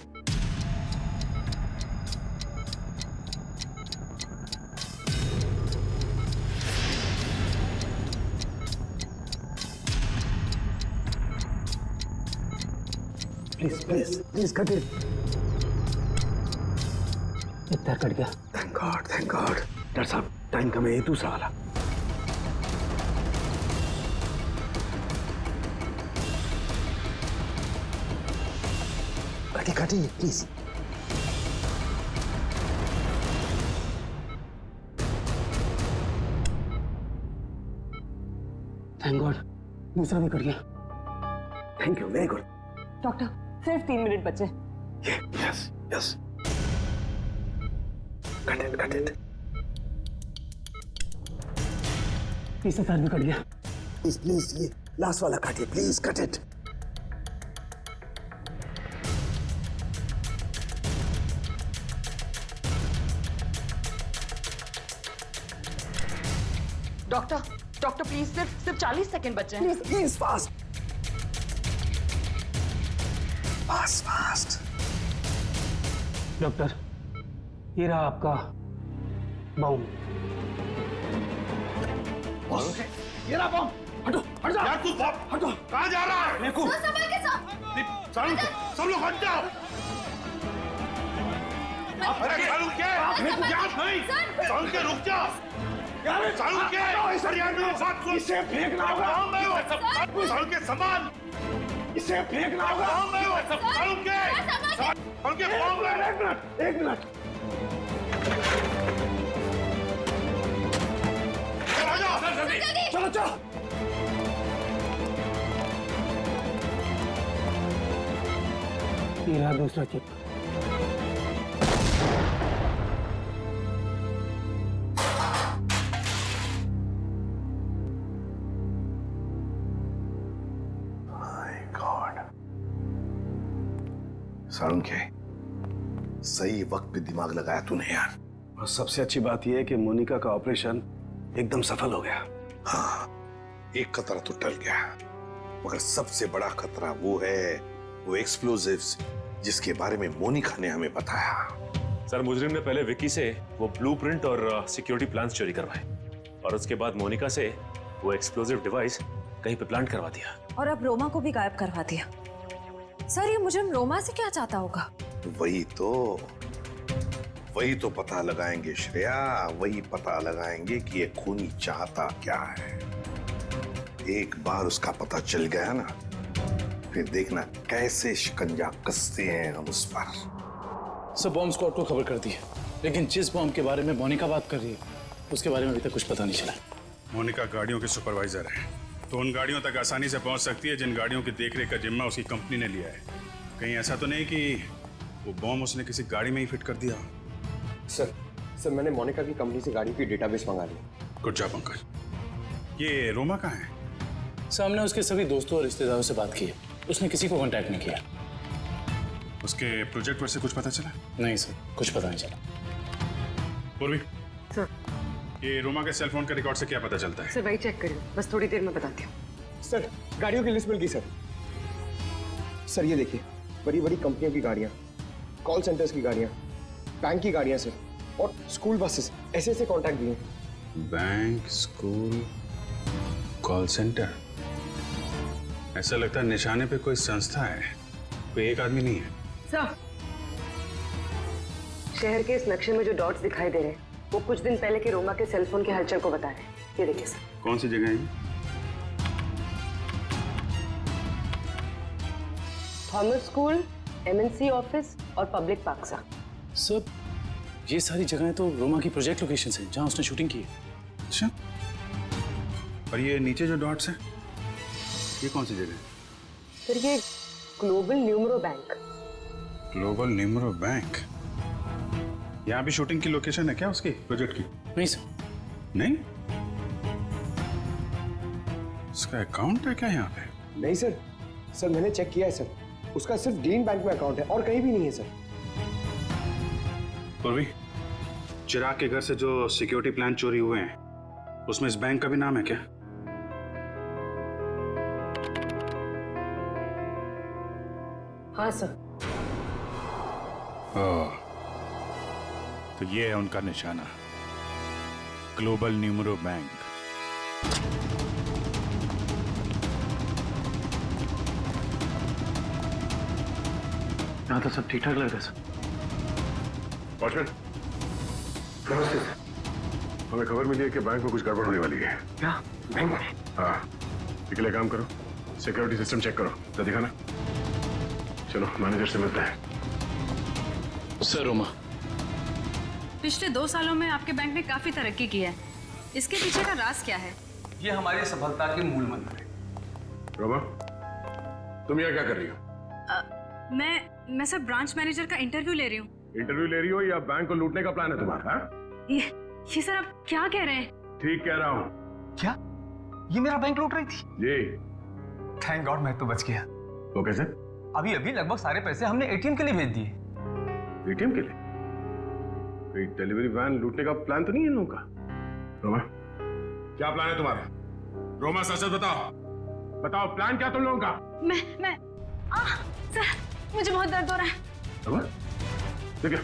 Please cut it. एक तार कट गया। Thank God. डॉक्टर साहब, टाइम कम है, ये दूसरा वाला। काटिए प्लीज। थैंक गॉड, दूसरा भी कट गया। Thank you, very good. Doctor, सिर्फ 3 मिनट बचे। यस। Cut it. तीसरा तार भी कट गया। प्लीज ये लास्ट वाला काटिए, please cut it. Doctor please सिर्फ 40 सेकंड बचे हैं। Please fast. डॉक्टर, ये रहा आपका बम। ये रहा बम। हट जा यार, तू हटो। कहाँ जा रहा है? मेरे संभाल के साथ। सब लोग हट जाओ। अरे सालू के रुक जा। सालू के इसे फेंकना होगा। सालू के सामान इसे फेंकना होगा। सालू के एक मिनट। चलो। ये रहा दूसरा चिप। सालुंखे, सही वक्त पे दिमाग लगाया तूने यार। और सबसे अच्छी बात यह है कि मोनिका का ऑपरेशन एकदम सफल हो गया। हाँ, एक खतरा तो टल गया। मगर सबसे बड़ा खतरा वो है, वो एक्सप्लोजिव्स जिसके बारे में मोनिका ने हमें बताया। सर, मुजरिम ने पहले विक्की से वो ब्लूप्रिंट और सिक्योरिटी प्लान्स चोरी करवाए और उसके बाद मोनिका से वो एक्सप्लोजिव डिवाइस कहीं पे प्लांट करवा दिया और अब रोमा को भी गायब करवा दिया। सर, ये मुजरिम रोमा से क्या चाहता होगा? वही तो पता लगाएंगे श्रेया, वही पता लगाएंगे कि ये खूनी चाहता क्या है। एक बार उसका पता चल गया ना, फिर देखना कैसे शिकंजा कसते हैं हम उस पर। सब बॉम्ब स्क्वाड को खबर कर दी है, लेकिन जिस बॉम्ब के बारे में मोनिका बात कर रही है उसके बारे में अभी तक कुछ पता नहीं चला। मोनिका गाड़ियों की सुपरवाइजर है, तो उन गाड़ियों तक आसानी से पहुंच सकती है जिन गाड़ियों की देखरेख का जिम्मा उसकी कंपनी ने लिया है। कहीं ऐसा तो नहीं कि वो बॉम्ब उसने किसी गाड़ी में ही फिट कर दिया? सर मैंने मोनिका की कंपनी से गाड़ी की डेटाबेस मंगा ली। Good job Pankaj. ये रोमा कहाँ है? सामने उसके सभी दोस्तों और रिश्तेदारों से बात की है, उसने किसी को कांटेक्ट नहीं किया। उसके प्रोजेक्ट पर से कुछ पता चला? नहीं सर, कुछ पता नहीं चला। पूर्वी सर, ये रोमा के सेल फोन के रिकॉर्ड से क्या पता चलता है? सर वही चेक करिए, बस थोड़ी देर में बताती हूँ। सर, गाड़ियों की लिस्ट मिल गई सर। सर ये देखिए, बड़ी बड़ी कंपनियों की गाड़ियाँ, कॉल सेंटर्स की गाड़ियाँ, बैंक की गाड़ियाँ सर, और स्कूल बसेस, ऐसे कॉन्टैक्ट दिए। Bank, school, call centre. ऐसा लगता है निशाने पे कोई संस्था है, कोई एक आदमी नहीं है। सर, शहर के इस नक्शे में जो डॉट्स दिखाई दे रहे हैं वो कुछ दिन पहले के रोमा के सेलफोन के हलचल को बता रहे हैं। ये देखिए सर। कौन सी जगह है? थॉमस स्कूल, एमएनसी ऑफिस और पब्लिक पार्क सा। सब ये सारी जगहें तो रोमा की प्रोजेक्ट लोकेशन हैं जहां उसने शूटिंग की है। अच्छा, और ये नीचे जो डॉट्स हैं, ये कौन सी जगह है? सर ये global numero bank. Global numero bank? यहाँ भी शूटिंग की लोकेशन है क्या उसकी प्रोजेक्ट की? नहीं सर। नहीं? उसका अकाउंट है क्या यहाँ पे? नहीं सर, मैंने चेक किया है सर, उसका सिर्फ ग्रीन बैंक में अकाउंट है और कहीं भी नहीं है सर। पूर्वी, चिराग के घर से जो सिक्योरिटी प्लान चोरी हुए हैं उसमें इस बैंक का भी नाम है क्या? हाँ सर। ओह, तो ये है उनका निशाना, ग्लोबल न्यूमरो बैंक। यहाँ तो सब ठीक ठाक लग रहा है सर। वॉचमैन, नमस्ते। हमें खबर मिली है कि बैंक में कुछ गड़बड़ होने वाली है। क्या? बैंक में? हाँ, इसके लिए काम करो, सिक्योरिटी सिस्टम चेक करो, तो दिखाना। चलो मैनेजर से मिलते हैं। सर, रोमा, पिछले 2 सालों में आपके बैंक ने काफी तरक्की की है, इसके पीछे का राज क्या है? ये हमारी सफलता के मूल मंत्र है। रोमा, तुम यहाँ क्या कर रही हो? मैं सर ब्रांच मैनेजर का इंटरव्यू ले रही हूँ। इंटरव्यू ले रही हो या बैंक को लूटने का प्लान है तुम्हारा? ये सर आप क्या कह रहे हैं? ठीक कह रहा हूँ। क्या? ये मेरा बैंक लूट रही थी? जी। थैंक गॉड मैं तो बच गया। वो कैसे? अभी लगभग सारे पैसे हमने एटीएम के लिए भेज दिए। एटीएम के लिए? कोई डिलीवरी वैन लूटने का प्लान तो नहीं है इन लोगों का? रोमा, क्या प्लान है तुम्हारा? रोमा, सच बताओ, बताओ प्लान क्या तुम लोगों का? मैं सर, मुझे बहुत दर्द हो रहा है। रोमा, ठीक है।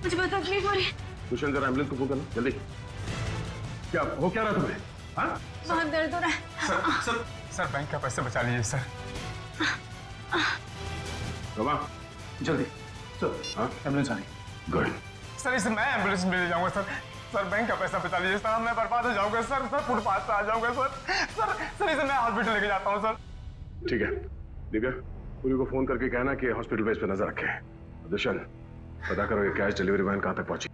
मुझे बहुत तकलीफ हो रही है। कुशन जरा एम्बुलेंस को फोन करना जल्दी। क्या हो क्या रहा तुम्हें? हाँ? बहुत दर्द हो रहा है। सर बैंक का पैसे बचा लीजिए सर। रोमा, जल्दी चलो। हाँ, एम्बुलेंस आ रही। गुड। सर इसे मैं एम्बुलेंस में ले जाऊंगा सर बैंक का पैसा बचा लीजिए सर, मैं बर्बाद हो जाऊंगा सर फुटपाथ पे आ जाऊंगा सर इसे मैं हॉस्पिटल लेके जाता हूँ सर। ठीक है, दिव्या, पूरी को फोन करके कहना कि हॉस्पिटल बेस पे नजर रखे। दुष्यंत, पता करो ये कैश डिलीवरी वैन कहाँ तक पहुंची।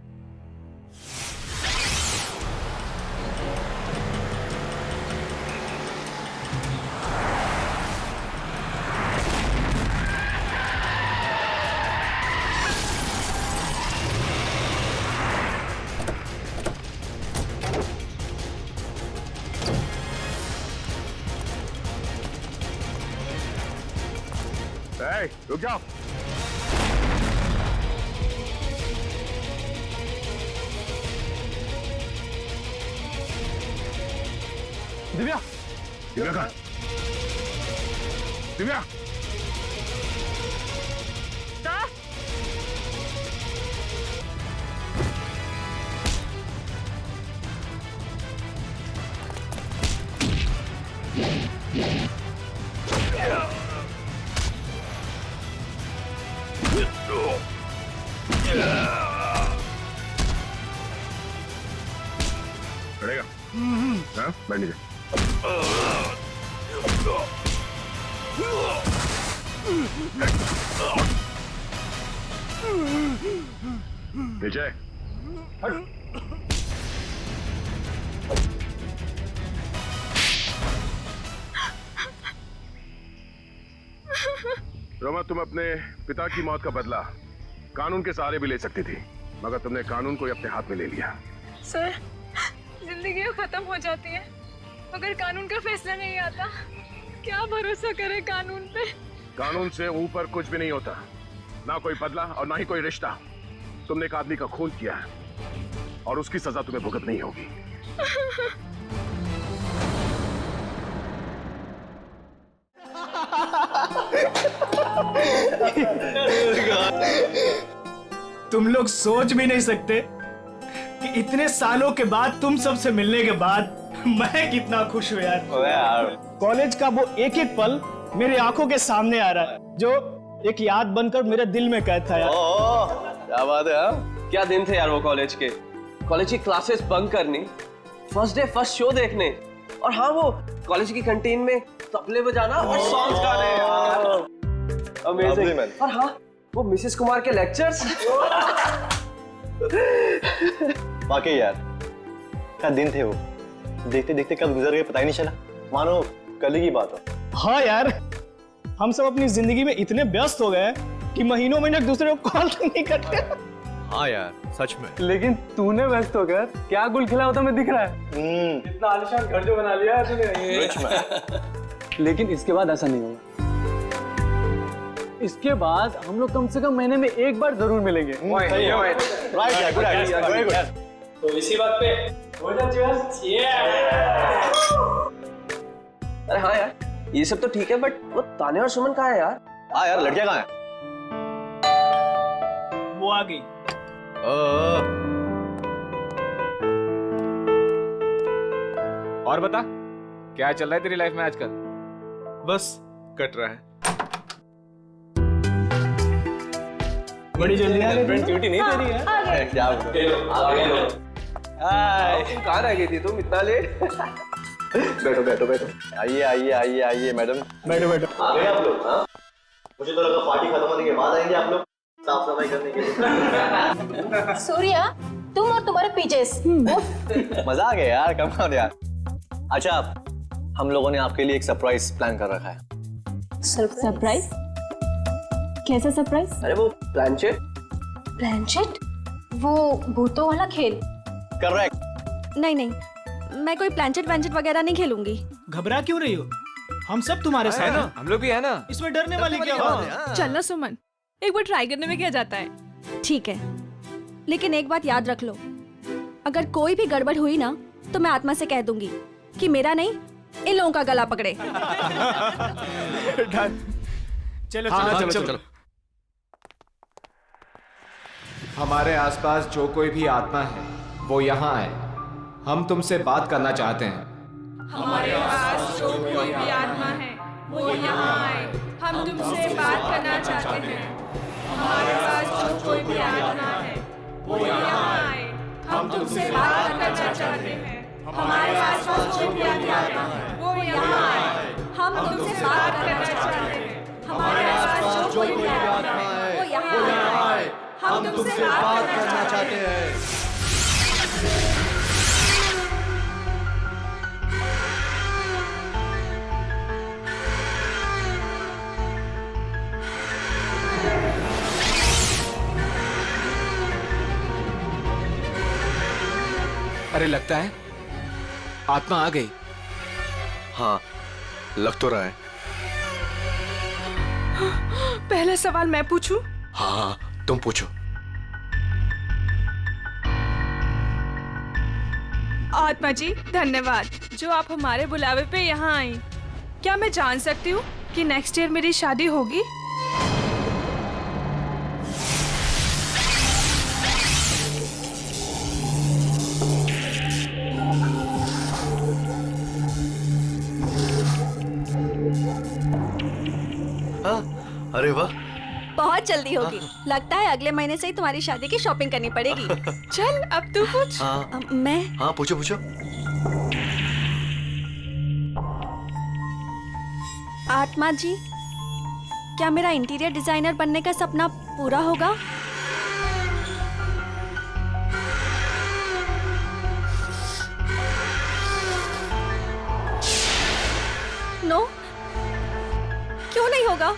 रुक जाओ। दिव्या, दिव्या कहाँ? दिव्या, चढ़ेगा? हाँ, बैठ नीचे। नीचे हट। रोमा, तुम अपने पिता की मौत का बदला कानून के सहारे भी ले सकती थी, मगर तुमने कानून को ही अपने हाथ में ले लिया। सर, जिंदगी खत्म हो जाती है मगर कानून का फैसला नहीं आता। क्या भरोसा करे कानून पे? कानून से ऊपर कुछ भी नहीं होता, ना कोई बदला और ना ही कोई रिश्ता। तुमने एक आदमी का खून किया है और उसकी सजा तुम्हें भुगतनी होगी। तुम लोग सोच भी नहीं सकते कि इतने सालों के बाद तुम सबसे मिलने के बाद मैं कितना खुश हूँ यार। कॉलेज का वो एक एक पल मेरी आंखों के सामने आ रहा है, जो एक याद बनकर मेरे दिल में कैद था यार। क्या बात है। हाँ? क्या दिन थे यार वो कॉलेज के। कॉलेज की क्लासेस बंक करनी, फर्स्ट डे फर्स्ट शो देखने, और हाँ वो कॉलेज की कैंटीन में तबले बजाना और सॉन्ग्स गाने यार। अमेजिंग। और हाँ वो मिसेस कुमार के लेक्चर्स। वाकई यार क्या दिन थे वो, देखते देखते कब गुजर गए पता ही नहीं चला, मानो कल की बात हो। हाँ यार, हम सब अपनी जिंदगी में इतने व्यस्त हो गए कि महीनों महीने एक दूसरे को कॉल नहीं करते। हाँ यार सच में। लेकिन तूने व्यस्त होकर क्या गुल खिला होता मैं दिख रहा है। इतना आलीशान घर जो बना लिया है तूने। लेकिन इसके बाद ऐसा नहीं होगा। इसके बाद हम लोग कम से कम महीने में एक बार जरूर मिलेंगे। तो इसी बात पे हो जा अरे हाँ यार ये सब तो ठीक है, बट वो तान्या और सुमन कहाँ है यार? हाँ यार लड़कियां कहाँ हैं? वो आ गई। और बता क्या चल रहा है तेरी लाइफ में आजकल? बस कट रहा है। बड़ी जल्दी आ रही फ्रेंड ड्यूटी नहीं तेरी है? क्या हाय कहाँ रह गई थी तुम इतना लेट? बैठो बैठो बैठो। आइए आइए आइए आइए मैडम। बैठो बैठो। आ गए आप लोग? हाँ मुझे तो लगा पार्टी खत्म होने के बाद आएंगे आप लोग साफ सफाई करने के लिए। सूर्या तुम और तुम्हारे पीजेस। मजा आ गया यार, कम ऑन यार। अच्छा हम लोगों ने आपके लिए एक सरप्राइज प्लान कर रखा है। सरप्राइज? कैसा सरप्राइज? अरे वो प्लानचेट। प्लानचेट? वो भूतों वाला खेल? करेक्ट। नहीं नहीं, मैं कोई प्लानचेट वैनचेट वगैरह नहीं खेलूंगी। घबरा क्यों रही हो? हम सब तुम्हारे साथ हैं। हम लोग भी है ना। इसमें डरने वाली क्या बात है? चलना सुमन, एक बार ट्राई करने में क्या जाता है। ठीक है, लेकिन एक बात याद रख लो, अगर कोई भी गड़बड़ हुई ना तो मैं आत्मा से कह दूंगी कि मेरा नहीं इन लोगों का गला पकड़े। चलो हाँ, चलो चलो चलो। हमारे आसपास जो कोई भी आत्मा है वो यहाँ आए, हम तुमसे बात करना चाहते हैं। हमारे पास जो कोई भी आत्मा है वो यहाँ आए, हम तुमसे बात करना चाहते हैं। हमारे पास जो कोई भी आत्मा है वो यहाँ आए, हम तुमसे बात करना चाहते हैं। हमारे पास जो कोई भी आत्मा है वो यहाँ आए, हम तुमसे बात करना चाहते हैं। हमारे पास जो कोई भी आत्मा है वो यहाँ आए, हम तुमसे बात करना चाहते हैं। अरे लगता है आत्मा आ गई। हाँ लग तो रहा है। पहला सवाल मैं पूछूं? हाँ तुम पूछो। आत्मा जी धन्यवाद जो आप हमारे बुलावे पे यहाँ आई। क्या मैं जान सकती हूँ कि नेक्स्ट ईयर मेरी शादी होगी? अरे वाह, बहुत जल्दी होगी। लगता है अगले महीने से ही तुम्हारी शादी की शॉपिंग करनी पड़ेगी। चल अब तू पूछ। मैं हाँ पूछो पूछो। आत्मा जी, क्या मेरा इंटीरियर डिजाइनर बनने का सपना पूरा होगा? नो, क्यों नहीं होगा?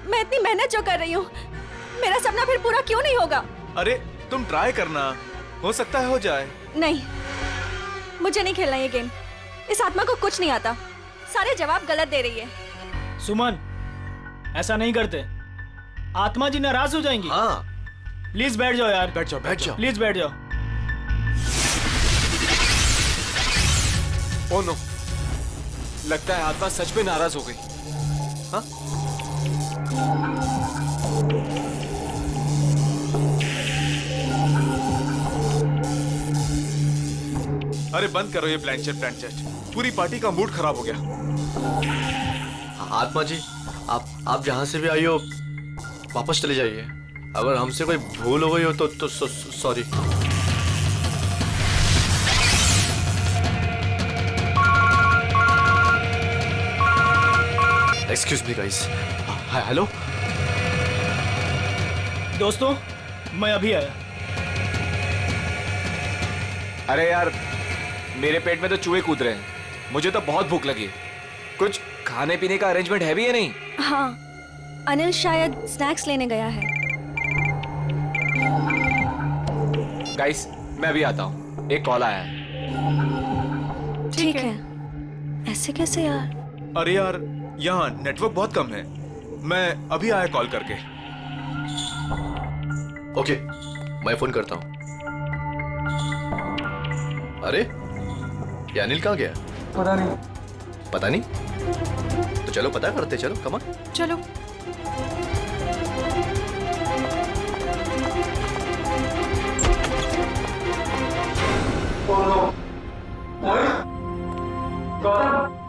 मैं इतनी मेहनत जो कर रही हूँ, मेरा सपना फिर पूरा क्यों नहीं होगा? अरे तुम ट्राई करना, हो सकता है हो जाए। नहीं, मुझे नहीं खेलना ये गेम। इस आत्मा को कुछ नहीं आता, सारे जवाब गलत दे रही है। सुमन, ऐसा नहीं करते, आत्मा जी नाराज हो जाएंगी। हाँ प्लीज बैठ जाओ यार। बैठ जाओ प्लीज बैठ जाओ। ओह नो, लगता है आत्मा सच में नाराज हो गई। हाँ? अरे बंद करो ये प्लानचेट। पूरी पार्टी का मूड खराब हो गया। आत्मा जी, आप जहां से भी आई हो वापस चले जाइए। अगर हमसे कोई भूल हो गई हो तो sorry. Excuse me guys. Hello दोस्तों, मैं अभी आया। अरे यार, मेरे पेट में तो चूहे कूद रहे हैं। मुझे तो बहुत भूख लगी है। कुछ खाने पीने का अरेंजमेंट है भी या नहीं? हाँ, अनिल शायद स्नैक्स लेने गया है। गाइस, मैं अभी आता हूँ, एक कॉल आया है। ठीक है। ऐसे कैसे यार? अरे यार, यहाँ नेटवर्क बहुत कम है। मैं अभी आया कॉल करके। ओके, मैं फोन करता हूँ। अरे ये अनिल कहाँ गया? पता नहीं। तो चलो पता करते, चलो कम ऑन। चलो।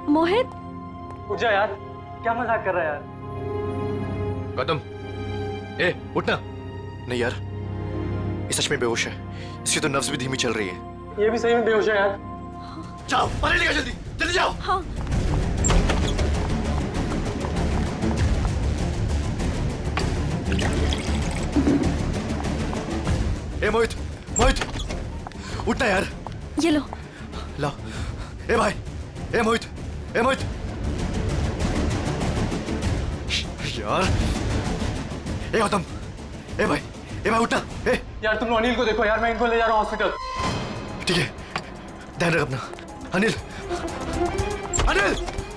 मोहित, उठ जा यार, क्या मजाक कर रहा है यार? गौतम, ए उठना। नहीं यार, ये सच में बेहोश है। इसकी तो नब्ज भी धीमी चल रही है। ये भी सही में बेहोश है यार। जाओ पानी लेकर जल्दी जल्दी जाओ। हाँ। ए मोहित, मोहित उठना यार। ये लो। ला। ए भाई, ए मोहित, ए मोहित। यार, ए गौतम, ए भाई उठना। ए यार तुम अनिल को देखो यार, मैं इनको ले जा रहा हूँ हॉस्पिटल। ठीक है, ध्यान रख अपना। अनिल, अनिल,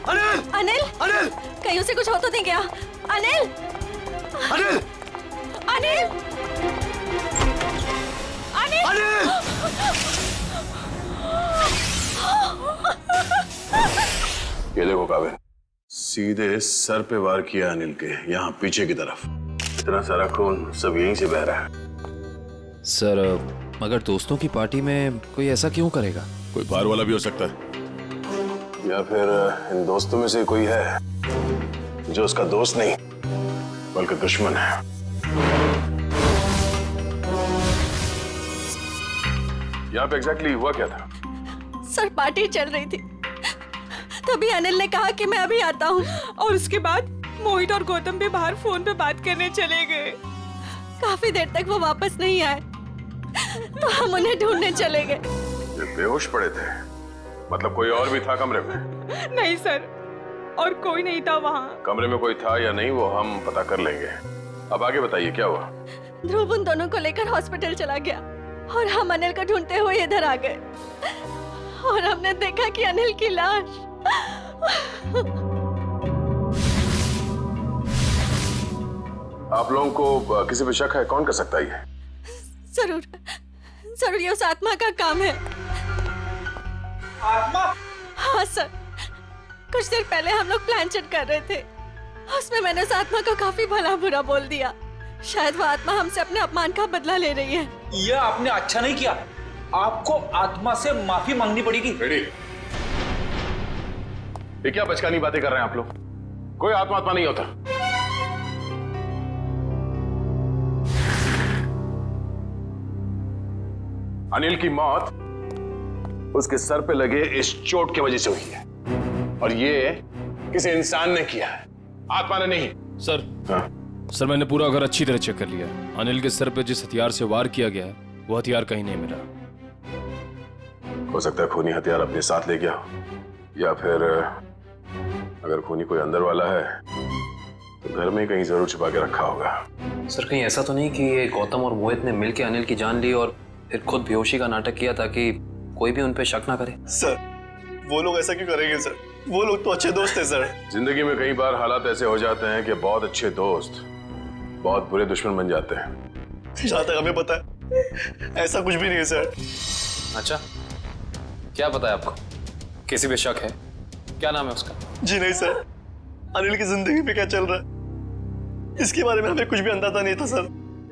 अनिल, अनिल, अनिल, कहीं उसे कुछ हो तो नहीं गया? अनिल, अनिल, अनिल, अनिल। ये देखो काबिल, सीधे सर पे वार किया अनिल के, यहाँ पीछे की तरफ। इतना सारा खून सब यहीं से बह रहा है। सर, मगर दोस्तों की पार्टी में कोई ऐसा क्यों करेगा? कोई बाहर वाला भी हो सकता है, या फिर इन दोस्तों में से कोई है जो उसका दोस्त नहीं बल्कि दुश्मन है। यहाँ पे एग्जैक्टली हुआ क्या था? सर पार्टी चल रही थी, तभी अनिल ने कहा कि मैं अभी आता हूँ। और उसके बाद मोहित और गौतम भी बाहर फोन पे बात करने चले गए। काफी देर तक वो वापस नहीं आए, तो हम उन्हें ढूंढने चले गए। ये बेहोश पड़े थे, मतलब कोई और भी था कमरे में? नहीं सर, और कोई नहीं था वहाँ। कमरे में कोई था या नहीं वो हम पता कर लेंगे। अब आगे बताइए क्या हुआ? ध्रुव उन दोनों को लेकर हॉस्पिटल चला गया और हम अनिल को ढूंढते हुए इधर आ गए और हमने देखा कि अनिल की लाश। आप लोगों को किसी पे शक है? कौन कर सकता है ये? जरूर जरूर ये उस आत्मा का काम है। हाँ सर, कुछ देर पहले हम लोग प्लान चेट कर रहे थे, उसमें मैंने उस आत्मा को काफी भला बुरा बोल दिया। शायद वो आत्मा हमसे अपने अपमान का बदला ले रही है। ये आपने अच्छा नहीं किया, आपको आत्मा से माफी मांगनी पड़ेगी। ये क्या बचकानी बातें कर रहे हैं आप लोग? कोई आत्मा नहीं होता। अनिल की मौत उसके सर पे लगे इस चोट की वजह से हुई है, और ये किसी इंसान ने किया है, आत्मा ने नहीं। सर, सर मैंने पूरा घर अच्छी तरह चेक कर लिया। अनिल के सर पे जिस हथियार से वार किया गया है वो हथियार कहीं नहीं मिला। हो सकता है खूनी हथियार अपने साथ ले गया हो, या फिर अगर खूनी कोई अंदर वाला है तो घर में कहीं जरूर छिपा के रखा होगा। सर कहीं ऐसा तो नहीं कि ये गौतम और मोहित ने मिलकर अनिल की जान ली और फिर खुद बेहोशी का नाटक किया ताकि कोई भी उन पे शक ना करे? सर वो लोग ऐसा क्यों करेंगे सर? वो लोग तो अच्छे दोस्त हैं सर। जिंदगी में कई बार हालात ऐसे हो जाते हैं कि बहुत अच्छे दोस्त बहुत बुरे दुश्मन बन जाते हैं। जहाँ तक हमें पता है ऐसा कुछ भी नहीं है सर। अच्छा, क्या पता है आपको? किसी पे शक है? क्या नाम है उसका? जी नहीं सर, अनिल की जिंदगी में क्या चल रहा है इसके बारे में हमें कुछ भी अंदाजा नहीं था सर।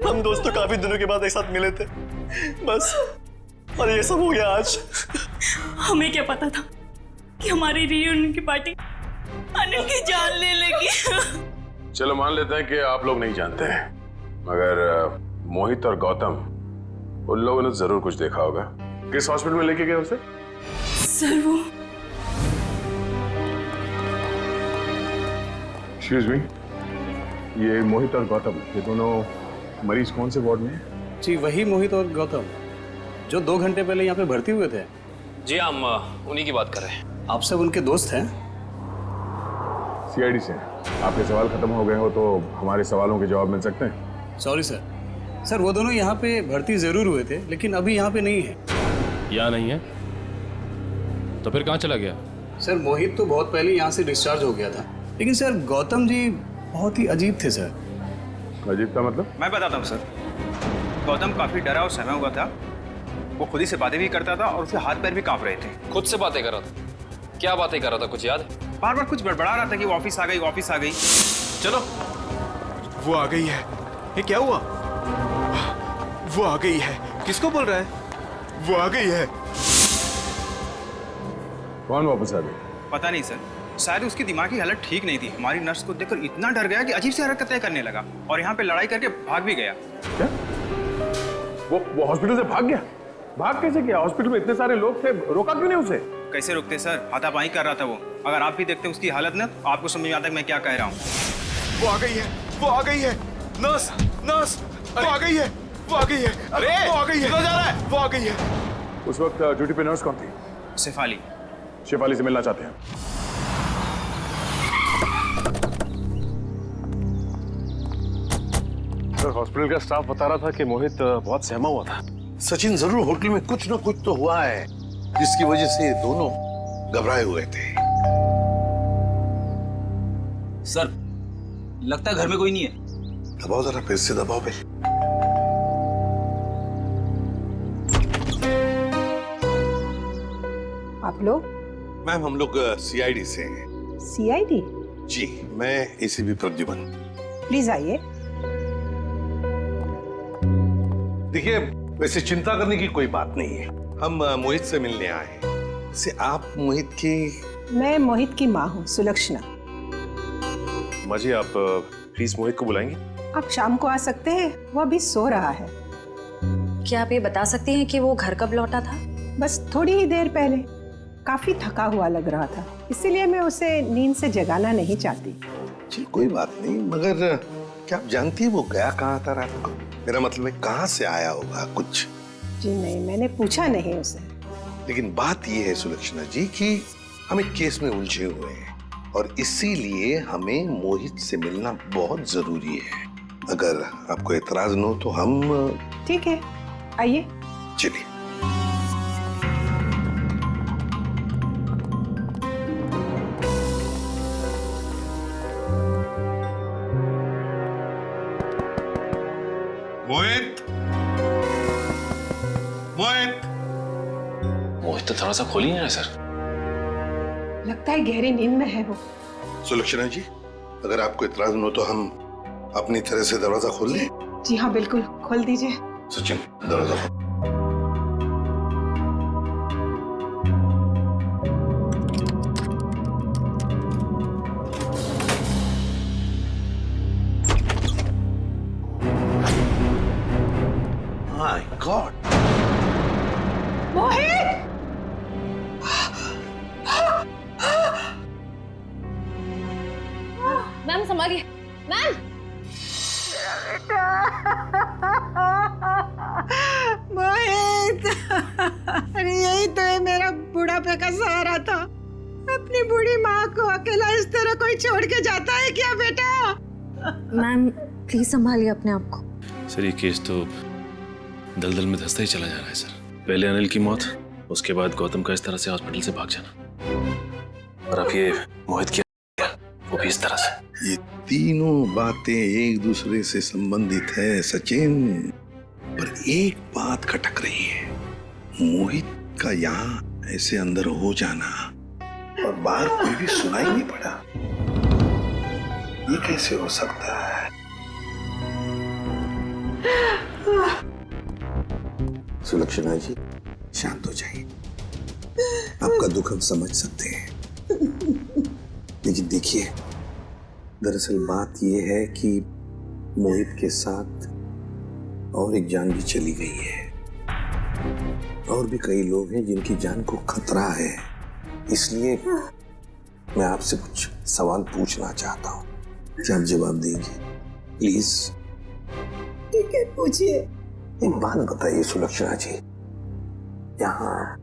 हम दोस्तों काफी दिनों के बाद एक साथ मिले थे बस, और ये सब हो गया आज। हमें क्या पता था कि हमारी रियूनियन की पार्टी अनिल की जान ले लेगी। चलो मान लेते हैं कि आप लोग नहीं जानते हैं, मगर मोहित और गौतम उन लोगों ने जरूर कुछ देखा होगा। किस हॉस्पिटल में लेके गए उसे? सर वो एक्सक्यूज मी, ये मोहित और गौतम ये दोनों मरीज कौन से वार्ड में हैं? जी वही मोहित और गौतम जो 2 घंटे पहले यहाँ पे भर्ती हुए थे। जी हम उन्हीं की बात कर रहे हैं। आप सब उनके दोस्त हैं? सीआईडी से। आपके सवाल खत्म हो गए हो तो हमारे सवालों के जवाब मिल सकते हैं? Sorry sir. सर वो दोनों यहाँ पे भर्ती जरूर हुए थे लेकिन अभी यहाँ पे नहीं है। यहाँ नहीं है तो फिर कहाँ चला गया? सर मोहित तो बहुत पहले यहाँ से डिस्चार्ज हो गया था, लेकिन सर गौतम जी बहुत ही अजीब थे सर। अजीब का मतलब? मैं बताता हूँ सर। गौतम काफी डरा और सहमा हुआ था। वो खुद ही से बातें भी करता था और उसके हाथ पैर भी कांप रहे थे। खुद से बातें कर रहा था? क्या बातें कर रहा था, कुछ याद है? बार बार कुछ बड़बड़ा रहा था कि वो ऑफिस आ गई, ऑफिस आ गई। चलो। वो आ गई है। ये क्या हुआ? वो आ गई है। किसको बोल रहा है? वो आ गई है। कौन वापस आ गई? पता नहीं सर, शायद उसकी दिमागी हालत ठीक नहीं थी। हमारी नर्स को देखकर इतना डर गया कि अजीब सी हरकतें करने लगा और यहाँ पे लड़ाई करके भाग भी गया। क्या? वो हॉस्पिटल से भाग गया? भाग कैसे गया? हॉस्पिटल में इतने सारे लोग थे, रोका क्यों नहीं उसे? कैसे रुकते सर, हाथापाई कर रहा था वो। अगर आप भी देखते उसकी हालत ना तो आपको समझ में आता है मैं क्या कह रहा हूँ। वो आ गई है। वो आ गई है। नर्स, नर्स, वो आ गई है। वो आ गई है। अरे वो आ गई है। किधर जा रहा है? वो आ गई है। उस वक्त ड्यूटी पे नर्स कौन थी? शेफाली। शेफाली से मिलना चाहते हैं। सर हॉस्पिटल का स्टाफ बता रहा था कि मोहित बहुत सहमा हुआ था। सचिन जरूर होटल में कुछ ना कुछ तो हुआ है जिसकी वजह से ये दोनों घबराए हुए थे। सर लगता है घर में कोई नहीं है। दबाओ जरा, फिर से दबाओ भाई। आप लोग? मैम हम लोग सीआईडी से हैं। सीआईडी? जी, मैं एसीपी प्रद्युमन। प्लीज आइए। देखिए वैसे चिंता करने की कोई बात नहीं है, हम मोहित से मिलने आए हैं। वैसे आप मोहित की? मैं मोहित की माँ हूँ, सुलक्षणा। माँ जी आप प्लीज मोहित को बुलाएंगे? आप शाम को आ सकते हैं, वो अभी सो रहा है। क्या आप ये बता सकती हैं कि वो घर कब लौटा था? बस थोड़ी ही देर पहले। काफी थका हुआ लग रहा था, इसीलिए मैं उसे नींद से जगाना नहीं चाहती। जी कोई बात नहीं, मगर क्या आप जानती है वो गया कहाँ था रात को? मेरा मतलब है कहाँ से आया होगा कुछ? जी नहीं, मैंने पूछा नहीं उसे। लेकिन बात ये है सुलक्षणा जी कि हम एक केस में उलझे हुए हैं और इसीलिए हमें मोहित से मिलना बहुत जरूरी है। अगर आपको एतराज न हो तो हम? ठीक है, आइए। चलिए। मोहित, मोहित, मोहित तो थोड़ा सा खोल ही नहीं रहा सर। लगता है गहरी नींद में है वो। सुलक्षणा जी, अगर आपको इतराज न हो तो हम अपनी तरह से दरवाजा खोल दें? जी हाँ बिल्कुल, खोल दीजिए। सचिन, दरवाजा खोल। My God! मोहित! मैम संभालिए, मैम। मोहित! अरे यही तो है मेरा बुढ़ापे का सहारा था। अपनी बूढ़ी माँ को अकेला इस तरह कोई छोड़ के जाता है क्या बेटा? मैम प्लीज संभालिए अपने आप को। सर ये केस तो दलदल में धंसता ही चला जा रहा है सर। पहले अनिल की मौत, उसके बाद गौतम का इस तरह से हॉस्पिटल से भाग जाना, और अब ये मोहित की वो भी इस तरह से। ये तीनों बातें एक दूसरे से संबंधित है सचिन, पर एक बात खटक रही है। मोहित का यहाँ ऐसे अंदर हो जाना और बाहर कोई भी सुनाई नहीं पड़ा, ये कैसे हो सकता है? सुलक्षणा जी, शांत हो जाइए। आपका दुख हम समझ सकते हैं, लेकिन देखिए, दरअसल बात यह है कि मोहित के साथ और एक जान भी चली गई है, और भी कई लोग हैं जिनकी जान को खतरा है। इसलिए मैं आपसे कुछ सवाल पूछना चाहता हूँ, क्या आप जवाब देंगे प्लीज? ठीक है, पूछिए। एक बात बताइए सुलक्षणा जी, यहाँ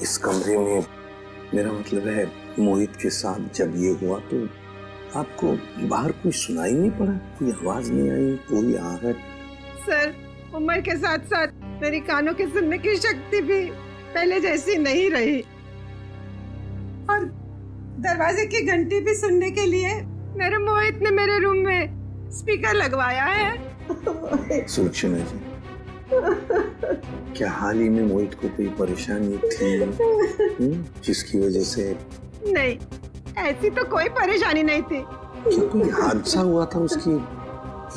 इस कमरे में, मेरा मतलब है मोहित के साथ जब ये हुआ तो आपको बाहर कोई सुनाई नहीं पड़ा? कोई आवाज नहीं आई, कोई आहट? सर, उम्र के साथ साथ मेरी कानों की सुनने की शक्ति भी पहले जैसी नहीं रही, और दरवाजे की घंटी भी सुनने के लिए मेरे मोहित ने मेरे रूम में स्पीकर लगवाया है। सुलक्षणा जी, क्या हाल ही में मोहित को कोई परेशानी थी जिसकी वजह से? नहीं, ऐसी तो कोई परेशानी नहीं थी। क्या कोई हादसा हुआ था उसकी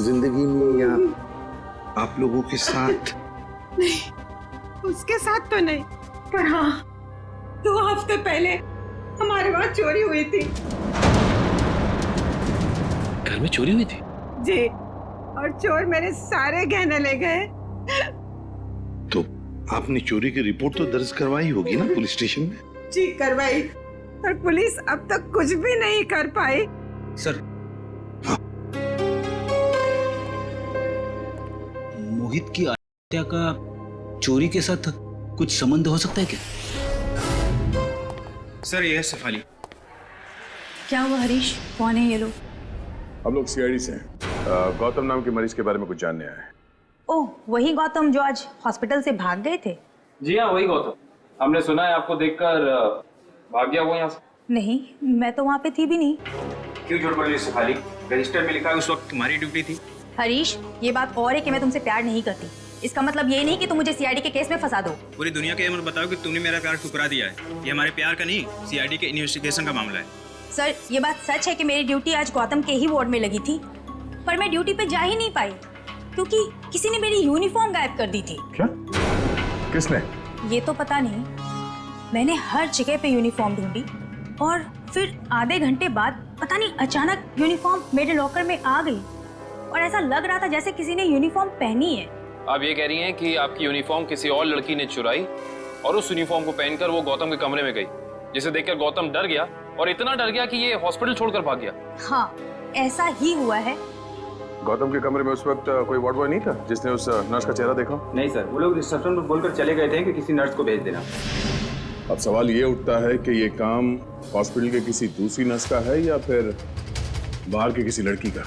जिंदगी में, या आप लोगों के साथ? नहीं, उसके साथ तो नहीं, पर हाँ 2 हफ्ते पहले हमारे वहाँ चोरी हुई थी। घर में चोरी हुई थी? जी, और चोर मेरे सारे गहने ले गए। तो आपने चोरी की रिपोर्ट तो दर्ज करवाई होगी ना पुलिस स्टेशन में? जी करवाई, पर पुलिस अब तक कुछ भी नहीं कर पाई। सर, मोहित की हत्या का चोरी के साथ कुछ संबंध हो सकता है क्या? सर ये है शेफाली। क्या हुआ हरीश, कौन है ये लोग? हम लोग सीआईडी से हैं। गौतम नाम के मरीज के बारे में कुछ जानने आए हैं। ओह, वही गौतम जो आज हॉस्पिटल से भाग गए थे? जी हाँ, वही गौतम। हमने सुना है आपको देखकर भाग गया वो यहाँ से। नहीं, मैं तो वहाँ पे थी भी नहीं। क्यों झूठ बोल रही है शेफाली? रजिस्टर में लिखा है उस वक्त तुम्हारी ड्यूटी थी। हरीश, ये बात और है कि मैं तुमसे प्यार नहीं करती। इसका मतलब ये नहीं कि तुम मुझे सीआईडी के केस में फंसा दो। पूरी दुनिया के ये मत बताओ कि तुमने मेरा प्यार ठुकरा दिया है। ये हमारे प्यार का नहीं, सीआईडी के इन्वेस्टिगेशन का मामला है। सर, ये बात सच है कि मेरी ड्यूटी आज गौतम के ही वार्ड में लगी थी, पर मैं ड्यूटी पे जा ही नहीं पाई क्योंकि किसी ने मेरी यूनिफॉर्म गायब कर दी थी। क्या? किसने? ये तो पता नहीं। मैंने हर जगह पे यूनिफॉर्म ढूंढी और फिर आधे घंटे बाद पता नहीं अचानक यूनिफॉर्म मेरे लॉकर में आ गई, और ऐसा लग रहा था जैसे किसी ने यूनिफॉर्म पहनी है। आप ये कह रही हैं कि आपकी यूनिफॉर्म किसी और लड़की ने चुराई और उस यूनिफॉर्म को पहनकर वो गौतम के कमरे में गई, जिसे देखकर गौतम डर गया, और इतना डर गया कि ये हॉस्पिटल छोड़कर भाग गया। हाँ, ऐसा ही हुआ है। गौतम के कमरे में उस वक्त कोई वार्ड बॉय नहीं था जिसने उस नर्स का चेहरा देखा? नहीं सर, वो लोग रिसेप्शन पर बोलकर चले गए थे कि किसी नर्स को भेज देना। अब सवाल ये उठता है कि ये काम हॉस्पिटल के किसी दूसरी नर्स का है या फिर बाहर की किसी लड़की का?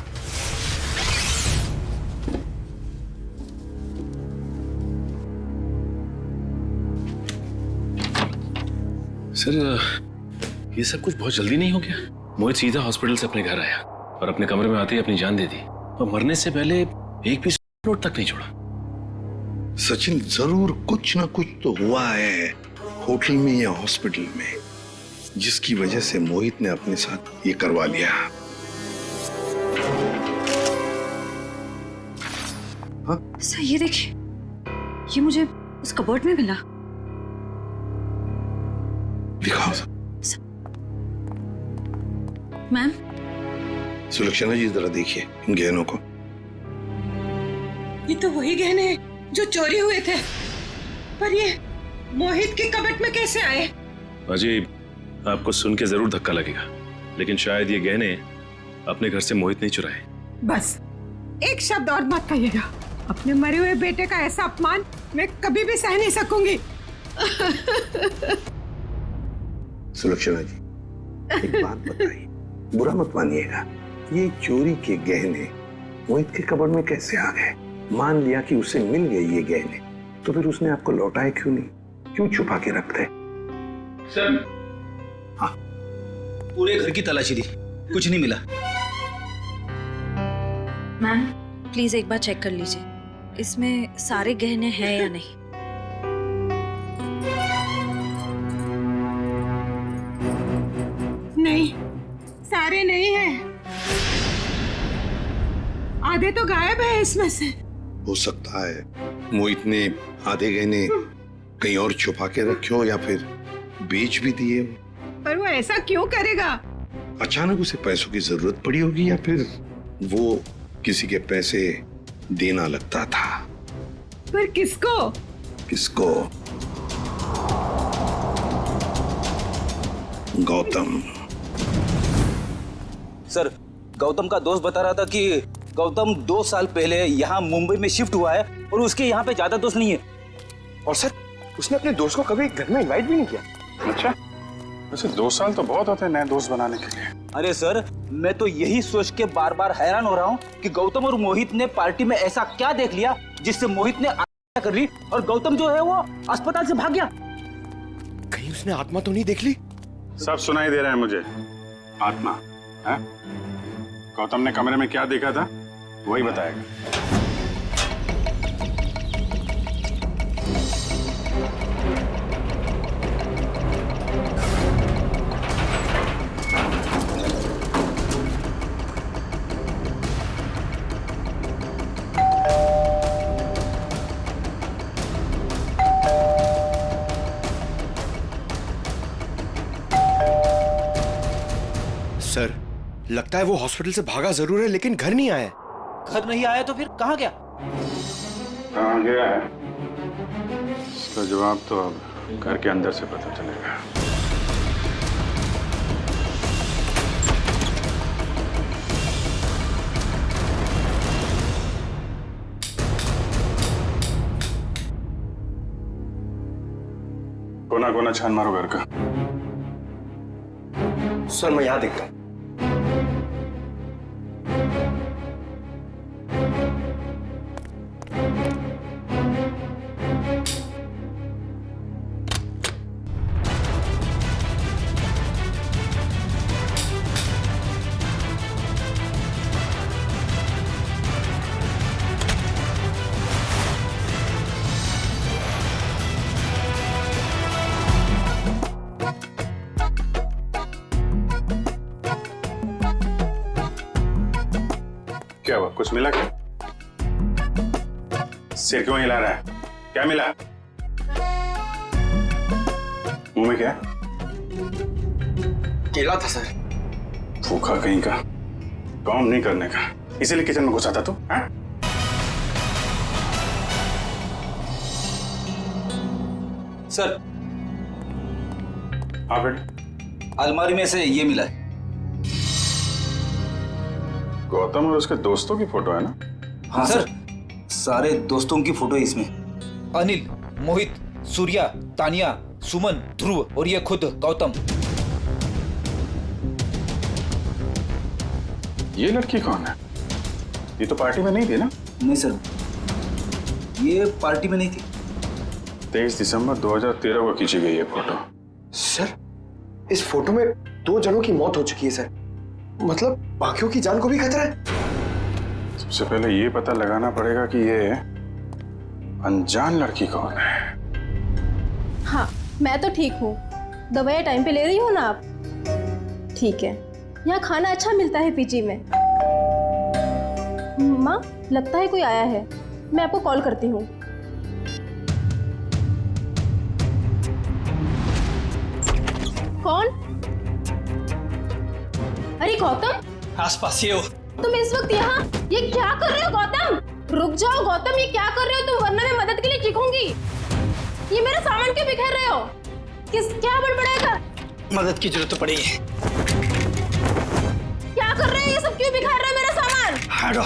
सर, ये सब कुछ बहुत जल्दी नहीं हो गया? मोहित सीधा हॉस्पिटल से अपने घर आया और अपने कमरे में आते ही अपनी जान दे दी, और मरने से पहले एक भी नोट तक नहीं छोड़ा। सचिन, जरूर कुछ ना कुछ तो हुआ है होटल में या हॉस्पिटल में, जिसकी वजह से मोहित ने अपने साथ ये करवा लिया। सर ये देखिए, ये मुझे उस कबर्ड में मिला। दिखाओ। मैम। सुलक्षणा जी जरा देखिए इन गहनों को। ये तो वही गहने हैं जो चोरी हुए थे, पर ये मोहित के कबर्ड में कैसे आए? अजीब, आपको सुन के जरूर धक्का लगेगा, लेकिन शायद ये गहने अपने घर से मोहित नहीं चुराए। बस एक शब्द और मत कहिएगा। अपने मरे हुए बेटे का ऐसा अपमान मैं कभी भी सह नहीं सकूंगी। सुलक्षणा जी, एक बात बताइए, बुरा मत मानिएगा, ये चोरी के गहने मोहित के कबर्ड में कैसे आ गए? मान लिया कि उसे मिल गए ये गहने, तो फिर उसने आपको लौटाए क्यों नहीं? क्यों छुपा के रखते? सर, हाँ, पूरे घर की तलाशी दी, कुछ नहीं मिला। मैम प्लीज एक बार चेक कर लीजिए, इसमें सारे गहने हैं या नहीं। नहीं, सारे नहीं हैं। आधे तो गायब है इसमें से। हो सकता है मोहित ने आधे गहने कहीं और छुपा के रखे हो या फिर बेच भी दिए। पर वो ऐसा क्यों करेगा? अचानक उसे पैसों की जरूरत पड़ी होगी या फिर वो किसी के पैसे देना लगता था। पर किसको? किसको? गौतम। सर, गौतम का दोस्त बता रहा था कि गौतम 2 साल पहले यहाँ मुंबई में शिफ्ट हुआ है और उसके यहाँ पे ज्यादा दोस्त नहीं है। और सर, उसने अपने दोस्त को कभी घर में इनवाइट भी नहीं किया। अच्छा, वैसे 2 साल तो बहुत होते हैं नए दोस्त बनाने के लिए। अरे सर, मैं तो यही सोच के बार बार हैरान हो रहा हूँ कि गौतम और मोहित ने पार्टी में ऐसा क्या देख लिया जिससे मोहित ने आत्महत्या कर ली और गौतम जो है वो अस्पताल से भाग गया। कहीं उसने आत्मा तो नहीं देख ली? सब सुनाई दे रहा है मुझे। आत्मा है? गौतम ने कमरे में क्या देखा था वही बताएगा। सर, लगता है वो हॉस्पिटल से भागा जरूर है लेकिन घर नहीं आया। घर नहीं आया तो फिर कहाँ गया? कहाँ गया है इसका जवाब तो अब घर के अंदर से पता चलेगा। कोना कोना छान मारो घर का। सर, मैं यहाँ देखता हूँ। क्या हुआ? कुछ मिला क्या? सिर क्यों हिला रहा है? क्या मिला? मुंह में क्या? केला था सर। भूखा कहीं का, काम नहीं करने का, इसीलिए किचन में घुसा था तू? हाँ? सर, हाँ बेटा। अलमारी में से ये मिला है। गौतम और उसके दोस्तों की फोटो है ना? हाँ सर, सारे दोस्तों की फोटो है इसमें। अनिल, मोहित, सूर्या, तानिया, सुमन, ध्रुव और ये खुद गौतम। ये लड़की कौन है? ये तो पार्टी में नहीं थी ना? नहीं सर, ये पार्टी में नहीं थी। 23 दिसंबर 2013 को खींची गई है फोटो। सर, इस फोटो में 2 जनों की मौत हो चुकी है सर। मतलब बाकियों की जान को भी खतरा है। सबसे पहले ये पता लगाना पड़ेगा कि ये अनजान लड़की कौन है। हाँ, मैं तो ठीक हूँ, दवाइयाँ टाइम पे ले रही हो ना आप? ठीक है। यहाँ खाना अच्छा मिलता है पीजी में। माँ, लगता है कोई आया है, मैं आपको कॉल करती हूँ। कौन? अरे गौतम, आसपास ही हो। तुम इस वक्त यहाँ ये क्या कर रहे हो गौतम? रुक जाओ गौतम, ये क्या कर रहे हो तुम, वरना मैं मदद के लिए चीखूंगी। ये मेरा सामान क्यों बिखेर रहे हो? क्या बड़बड़ाएगा? मदद की जरूरत पड़ेगी। क्या कर रहे हो? ये सब क्यों बिखेर रहे हो मेरा सामान? हटो।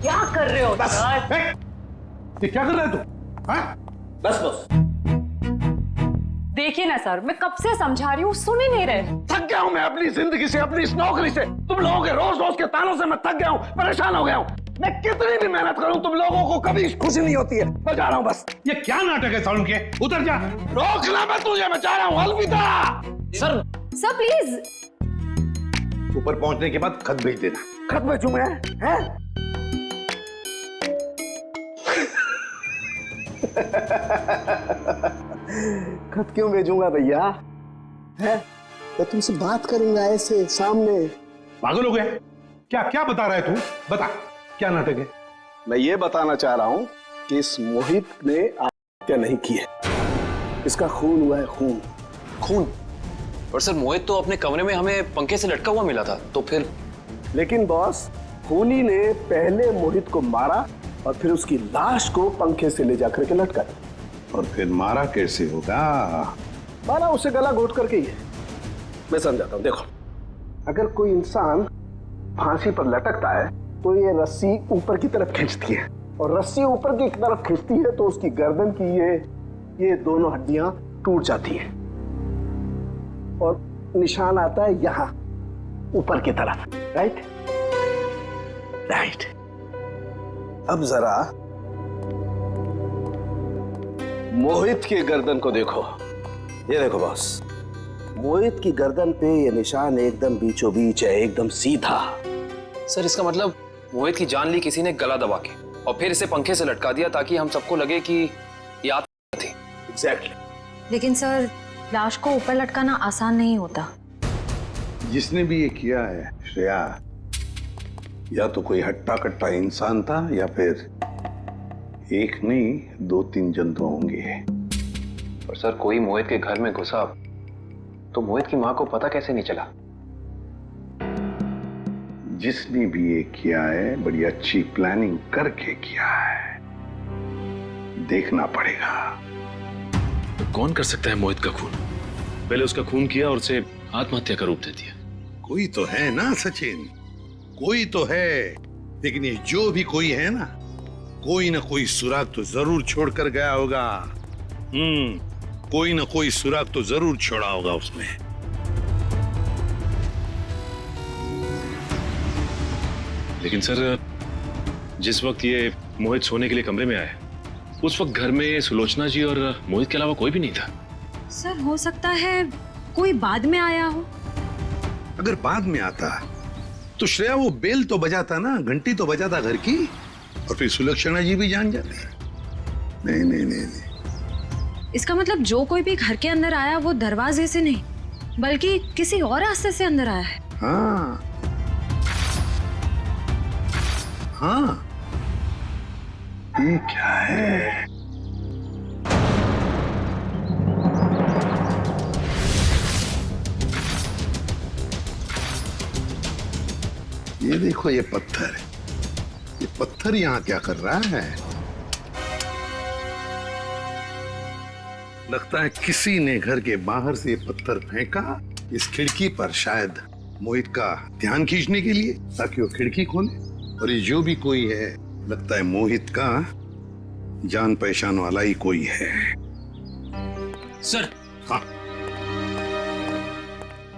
क्या कर रहे हो? ये क्या कर रहा है तू? बस देखिए ना सर, मैं कब से समझा रही हूँ, सुन ही नहीं रहे। थक गया हूँ मैं अपनी जिंदगी से, अपनी इस नौकरी से। तुम लोगों के रोज रोज के तानों से मैं थक गया हूँ, परेशान हो गया हूँ। मैं कितनी भी मेहनत करूँ तुम लोगों को कभी खुशी नहीं होती है। मैं जा रहा हूँ बस। ये क्या नाटक है साउंड के? उतर जा। रोकना मैं तुझे, मैं जा रहा हूँ। अलविदा। Sir please. ऊपर पहुंचने के बाद खत भेज देना। खत भेजूं मैं? हैं? खत क्यों भेजूंगा भैया? है? मैं तुमसे बात करूंगा ऐसे सामने। पागल हो गया? क्या क्या बता रहा है तू? बता, क्या नाटक है? मैं ये बताना चाह रहा हूं कि इस मोहित ने आत्महत्या नहीं की है। इसका खून हुआ है, खून। खून? और सर मोहित तो अपने कमरे में हमें पंखे से लटका हुआ मिला था, तो फिर? लेकिन बॉस, खूनी ने पहले मोहित को मारा और फिर उसकी लाश को पंखे से ले जाकर के लटका दिया। और फिर मारा कैसे होगा? मारा उसे गला घोट करके ही है। मैं समझाता हूं, देखो। अगर कोई इंसान फांसी पर लटकता है तो ये रस्सी ऊपर की तरफ खींचती है, और रस्सी ऊपर की तरफ खींचती है तो उसकी गर्दन की ये दोनों हड्डियां टूट जाती हैं और निशान आता है यहां ऊपर की तरफ। राइट? राइट। अब जरा मोहित की गर्दन को देखो। ये देखो बॉस, मोहित की गर्दन पे ये निशान एकदम बीचों बीच है, एकदम सीधा। सर इसका मतलब मोहित की जान ली किसी ने गला दबा के और फिर इसे पंखे से लटका दिया ताकि हम सबको लगे कि ये आत्महत्या थी। एग्जैक्टली। लेकिन सर, लाश को ऊपर लटकाना आसान नहीं होता। जिसने भी ये किया है श्रेया, या तो कोई हट्टा कट्टा इंसान था या फिर एक नहीं 2-3 जंतु होंगे। और सर कोई मोहित के घर में घुसा तो मोहित की मां को पता कैसे नहीं चला? जिसने भी ये किया है बड़ी अच्छी प्लानिंग करके किया है, देखना पड़ेगा। तो कौन कर सकता है मोहित का खून? पहले उसका खून किया और उसे आत्महत्या का रूप दे दिया। कोई तो है ना सचिन, कोई तो है। लेकिन ये जो भी कोई है ना कोई सुराग तो जरूर छोड़कर गया होगा। कोई ना कोई सुराग तो जरूर छोड़ा होगा उसने। लेकिन सर, जिस वक्त ये मोहित सोने के लिए कमरे में आया, उस वक्त घर में सुलोचना जी और मोहित के अलावा कोई भी नहीं था। सर हो सकता है कोई बाद में आया हो। अगर बाद में आता तो श्रेया वो बेल तो बजाता ना, घंटी तो बजाता घर की, और फिर सुलक्षणा जी भी जान जाते। नहीं नहीं नहीं नहीं। इसका मतलब जो कोई भी घर के अंदर आया वो दरवाजे से नहीं बल्कि किसी और रास्ते से अंदर आया है। हाँ हाँ, ये क्या है? ये देखो, ये पत्थर यहाँ क्या कर रहा है? लगता है किसी ने घर के बाहर से ये पत्थर फेंका इस खिड़की पर, शायद मोहित का ध्यान खींचने के लिए, ताकि वो खिड़की खोले। और ये जो भी कोई है, लगता है मोहित का जान पहचान वाला ही कोई है। सर। हाँ।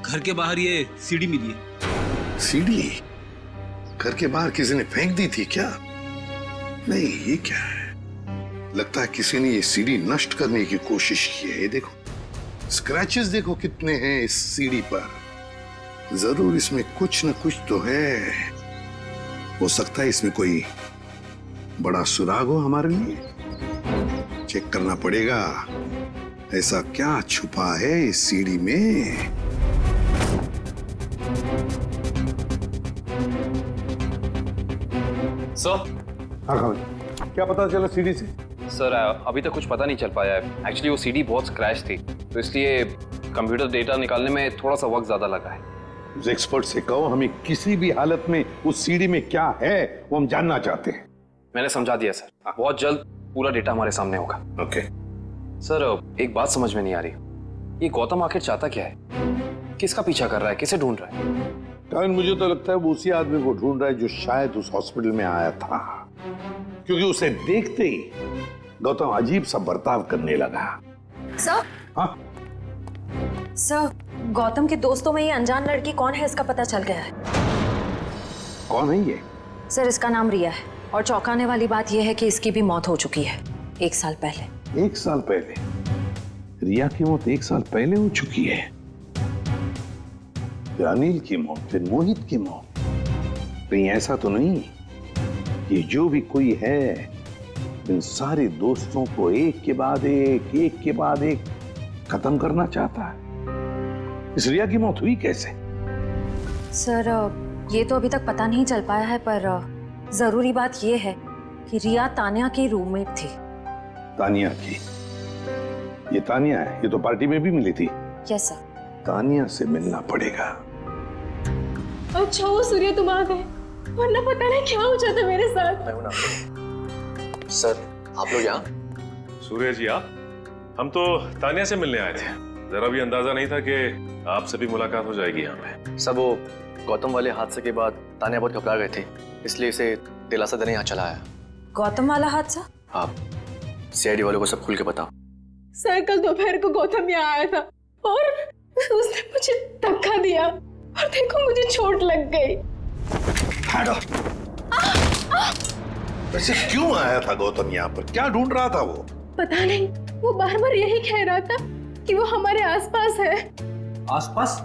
घर के बाहर ये सीढ़ी मिली है। सीढ़ी? घर के बाहर किसी ने फेंक दी थी क्या? नहीं, ये क्या है? लगता है किसी ने ये सीढ़ी नष्ट करने की कोशिश की है। ये देखो, स्क्रैचेस देखो कितने हैं इस सीढ़ी पर। जरूर इसमें कुछ न कुछ तो है। हो सकता है इसमें कोई बड़ा सुराग हो हमारे लिए। चेक करना पड़ेगा। ऐसा क्या छुपा है इस सीढ़ी में? सर। हाँ, क्या पता चला सीढ़ी से? सर अभी तक कुछ पता नहीं चल पाया है। एक्चुअली वो सीडी बहुत स्क्रैच थी, तो इसलिए कंप्यूटर डेटा निकालने में थोड़ा सा वक्त ज्यादा लगा है। उस एक्सपर्ट से कहो हमें किसी भी हालत में उस सीढ़ी में क्या है वो हम जानना चाहते हैं। मैंने समझा दिया सर, बहुत जल्द पूरा डेटा हमारे सामने होगा। ओके। सर एक बात समझ में नहीं आ रही, ये गौतम आखिर चाहता क्या है? किसका पीछा कर रहा है, किसे ढूंढ रहा है? कारण मुझे तो लगता है वो उसी आदमी को ढूंढ रहा है जो शायद उस हॉस्पिटल में आया था, क्योंकि उसे देखते ही गौतम अजीब सा बर्ताव करने लगा। सर? हाँ? सर, गौतम के दोस्तों में ये अनजान लड़की कौन है इसका पता चल गया है। कौन है ये? सर इसका नाम रिया है, और चौंकाने वाली बात यह है कि इसकी भी मौत हो चुकी है 1 साल पहले। 1 साल पहले? रिया की मौत 1 साल पहले हो चुकी है। फिर अनिल की मौत, फिर मोहित की मौत। कहीं ऐसा तो नहीं कि जो भी कोई है इन सारे दोस्तों को एक के बाद एक खत्म करना चाहता है? इस रिया की मौत हुई कैसे? सर ये तो अभी तक पता नहीं चल पाया है, पर जरूरी बात यह है कि रिया तानिया की रूममेट थी। तानिया की? ये तानिया है, ये तो पार्टी में भी मिली थी। Yes sir. तानिया से मिलना पड़ेगा। अच्छा वो सूर्य तुम आ गए, वरना पता नहीं क्या हो जाता मेरे साथ। सर आप लोग यहाँ? सूर्य जी आप? हम तो तानिया से मिलने आए थे, जरा भी अंदाजा नहीं था कि आपसे भी मुलाकात हो जाएगी यहाँ पे। सब वो गौतम वाले हादसे के बाद तानिया बहुत घबरा गए थे, इसलिए इसे दिलासा देने यहाँ चला आया। गौतम वाला हादसा? आप सीआईडी वालों को सब खुल के बताओ। सर कल दोपहर को गौतम यहाँ आया था और उसने मुझे धक्का दिया और देखो मुझे चोट लग गई। वैसे क्यों आया था गौतम यहाँ पर? क्या ढूंढ रहा था वो? पता नहीं, वो बार बार यही कह रहा था कि वो हमारे आसपास है। आसपास?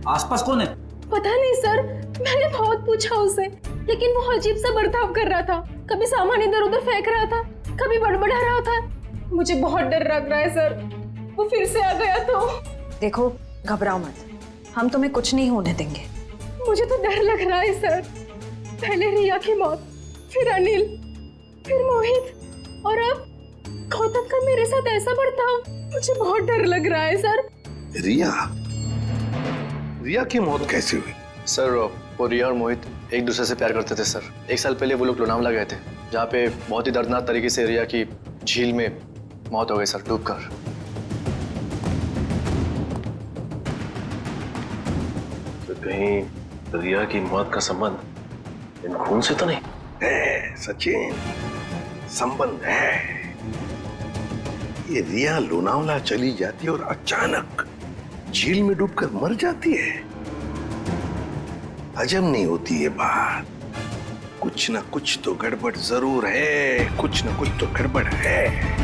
आसपास कौन है? पता नहीं सर, मैंने बहुत पूछा उसे, लेकिन वो अजीब सा बर्ताव कर रहा था। कभी सामान इधर उधर फेंक रहा था, कभी बड़बड़ा रहा था। मुझे बहुत डर लग रहा है सर, वो फिर से आ गया तो। देखो घबराओ मत, हम तुम्हें कुछ नहीं होने देंगे। मुझे तो डर लग रहा है सर। पहले रिया की मौत, फिर अनिल, फिर मोहित, और अब गौतम का मेरे साथ ऐसा बर्ताव। मुझे बहुत डर लग रहा है सर। रिया की मौत कैसे हुई? सर वो रिया और मोहित एक दूसरे से प्यार करते थे सर। 1 साल पहले वो लोग लोनावला गए थे, जहाँ पे बहुत ही दर्दनाक तरीके से रिया की झील में मौत हो गई सर, डूबकर। तो कहीं रिया की मौत का संबंध इन खून से तो नहीं है? सचिन, संबंध है। ये रिया लोनावला चली जाती है और अचानक झील में डूबकर मर जाती है। हजम नहीं होती ये बात। कुछ ना कुछ तो गड़बड़ जरूर है, कुछ ना कुछ तो गड़बड़ है।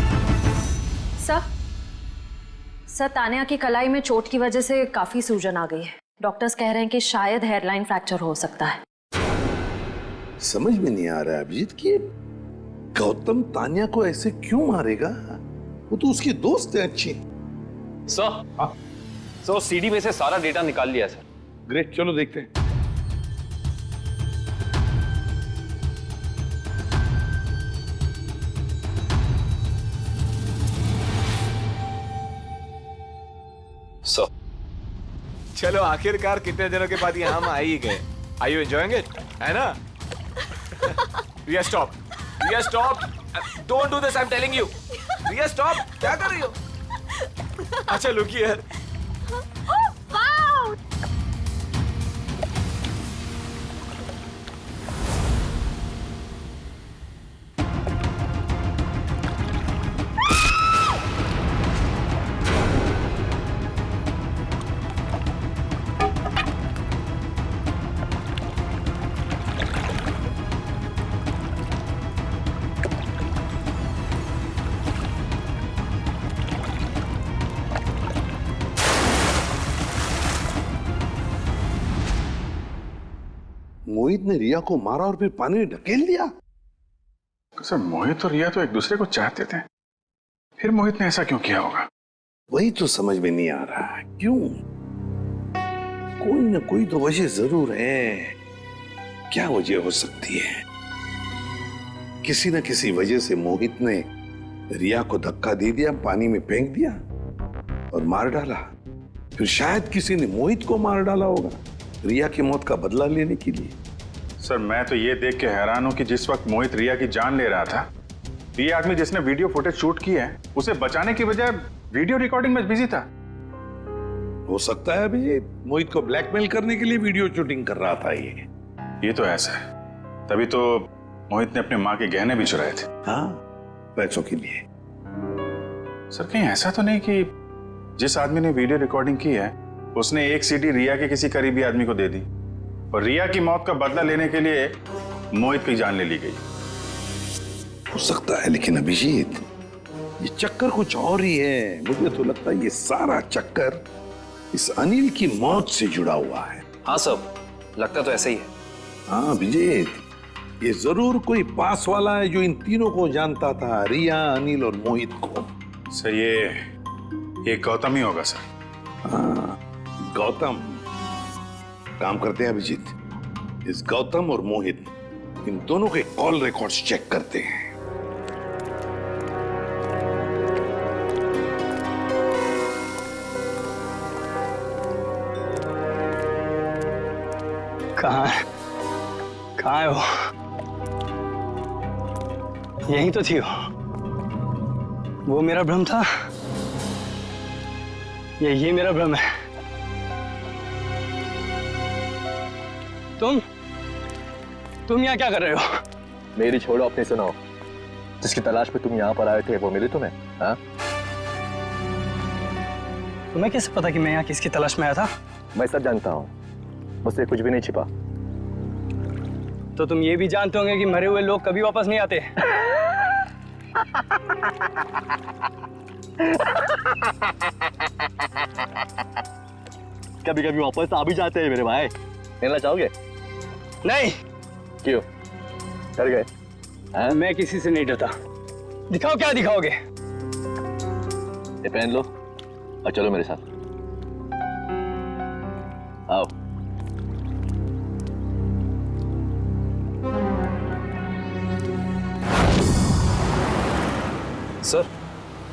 सर तानिया की कलाई में चोट की वजह से काफी सूजन आ गई है। डॉक्टर्स कह रहे हैं कि शायद हेयरलाइन फ्रैक्चर हो सकता है। समझ में नहीं आ रहा है अभिजीत कि गौतम तानिया को ऐसे क्यों मारेगा? वो तो उसकी दोस्त है अच्छी। सर सीडी में से सारा डेटा निकाल लिया सर। ग्रेट, चलो देखते हैं। सर चलो आखिरकार कितने दिनों के बाद यहाँ हम आ ही गए। Are you enjoying it? है ना? Riya stop. Riya stop. Don't do this. I'm telling you. Riya stop. क्या कर रही हो? अच्छा look here. वाओ! मोहित ने रिया को मारा और फिर पानी में ढकेल दिया। सर मोहित और रिया तो एक दूसरे को चाहते थे, फिर मोहित ने ऐसा क्यों किया होगा? वही तो समझ में नहीं आ रहा है, क्यों? कोई ना कोई तो वजह जरूर है। क्या वजह हो सकती है? किसी ना किसी वजह से मोहित ने रिया को धक्का दे दिया, पानी में फेंक दिया और मार डाला। फिर शायद किसी ने मोहित को मार डाला होगा रिया की मौत का बदला लेने के लिए। सर मैं तो ये देख के हैरान हूं कि जिस वक्त मोहित रिया की जान ले रहा था, ये आदमी जिसने वीडियो फुटेज शूट की है उसे बचाने की बजाय वीडियो रिकॉर्डिंग में बिजी था। हो सकता है अभी मोहित को ब्लैकमेल करने के लिए वीडियो शूटिंग कर रहा था ये तो ऐसा है, तभी तो मोहित ने अपने माँ के गहने भी चुराए थे। हाँ, पैसों के लिए। सर कहीं ऐसा तो नहीं कि जिस आदमी ने वीडियो रिकॉर्डिंग की है उसने एक सीडी रिया के किसी करीबी आदमी को दे दी और रिया की मौत का बदला लेने के लिए मोहित की जान ले ली गई? हो सकता है, लेकिन अभिजीत ये चक्कर कुछ और ही है। मुझे तो लगता है ये सारा चक्कर इस अनिल की मौत से जुड़ा हुआ है। हाँ सब लगता तो ऐसे ही है। हाँ अभिजीत, ये जरूर कोई पास वाला है जो इन तीनों को जानता था, रिया, अनिल और मोहित को। सर ये गौतम ही होगा सर। हाँ गौतम। काम करते हैं अभिजीत, इस गौतम और मोहित इन दोनों के कॉल रिकॉर्ड्स चेक करते हैं। कहाँ है वो? यही तो थी वो मेरा भ्रम था, ये मेरा भ्रम है। तुम यहाँ क्या कर रहे हो? मेरी छोड़ो, अपनी सुनाओ। जिसकी तलाश में तुम यहाँ पर आए थे वो मिली तुम्हें? हाँ? तुम्हें कैसे पता कि मैं यहाँ किसकी तलाश में आया था? मैं सब जानता हूँ, मुझसे कुछ भी नहीं छिपा। तो तुम ये भी जानते होंगे कि मरे हुए लोग कभी वापस नहीं आते। कभी कभी वापस आ भी जाते हैं मेरे भाई। मिलना चाहोगे? नहीं। क्यों? डर गए? मैं किसी से नहीं डरता। दिखाओ क्या दिखाओगे? ये पहन लो और चलो मेरे साथ। आओ। सर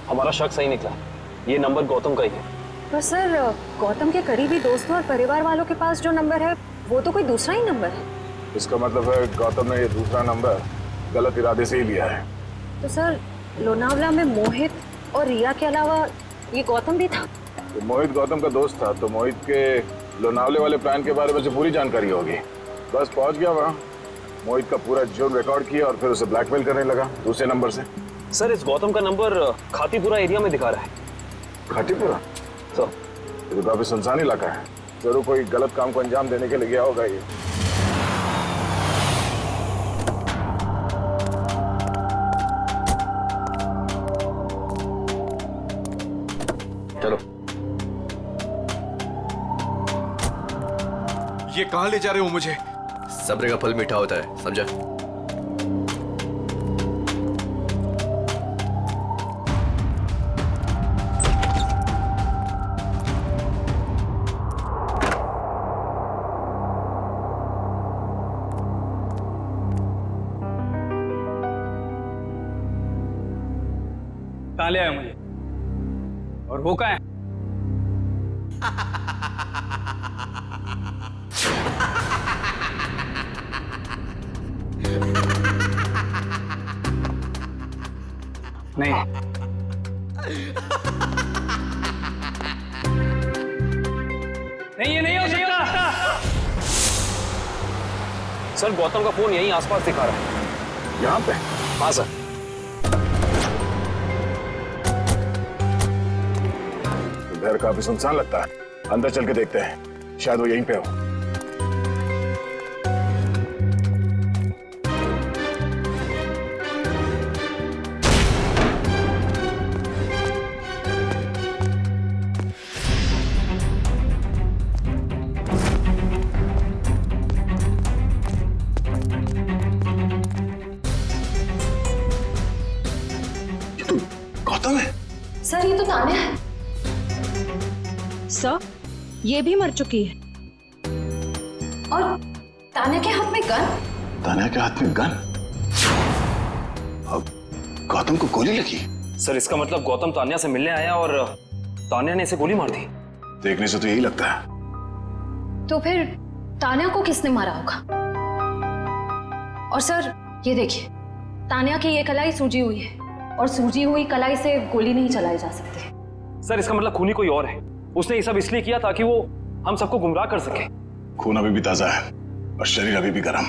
हमारा शक सही निकला, ये नंबर गौतम का ही है। पर सर गौतम के करीबी दोस्तों और परिवार वालों के पास जो नंबर है वो तो कोई दूसरा ही नंबर है। इसका मतलब है गौतम ने ये दूसरा नंबर गलत इरादे से ही लिया है। तो सर लोनावला में मोहित और रिया के अलावा ये गौतम भी था? तो मोहित गौतम का दोस्त था, तो मोहित के लोनावले वाले प्लान के बारे में पूरी जानकारी होगी। बस पहुंच गया वहाँ, मोहित का पूरा जुर्म रिकॉर्ड किया और फिर उसे ब्लैकमेल करने लगा दूसरे नंबर से। सर इस गौतम का नंबर खातीपुरा एरिया में दिखा रहा है। खातीपुरा? सर ये तो काफी सुनसान इलाका है, जरूर कोई गलत काम को अंजाम देने के लिए गया होगा ये। चलो। ये कहां ले जा रहे हो मुझे? सब्र का फल मीठा होता है, समझा? कहाँ ले आया मुझे? और वो कहाँ है? नहीं नहीं, ये नहीं हो सकता। सर गौतम का फोन यहीं आसपास दिखा रहा है। यहाँ पे? हाँ सर। घर काफी सुनसान लगता है, अंदर चल के देखते हैं, शायद वो यहीं पे हो। ये तो गौतम है। तो तान्या है। सर, ये भी मर चुकी है। और तान्या के हाथ में गन। तान्या के हाथ में गन? अब गौतम को गोली लगी? सर, इसका मतलब गौतम तान्या से मिलने आया और तान्या ने इसे गोली मार दी। देखने से तो यही लगता है। तो फिर तान्या को किसने मारा होगा? और सर, ये देखिए, तान्या की ये कलाई सूजी हुई है और सूजी हुई कलाई से गोली नहीं चलाई जा सकती। सर, इसका मतलब खूनी कोई और है। उसने ये सब इसलिए किया ताकि वो हम सबको गुमराह कर सके। खून अभी भी ताजा है और शरीर अभी भी गर्म।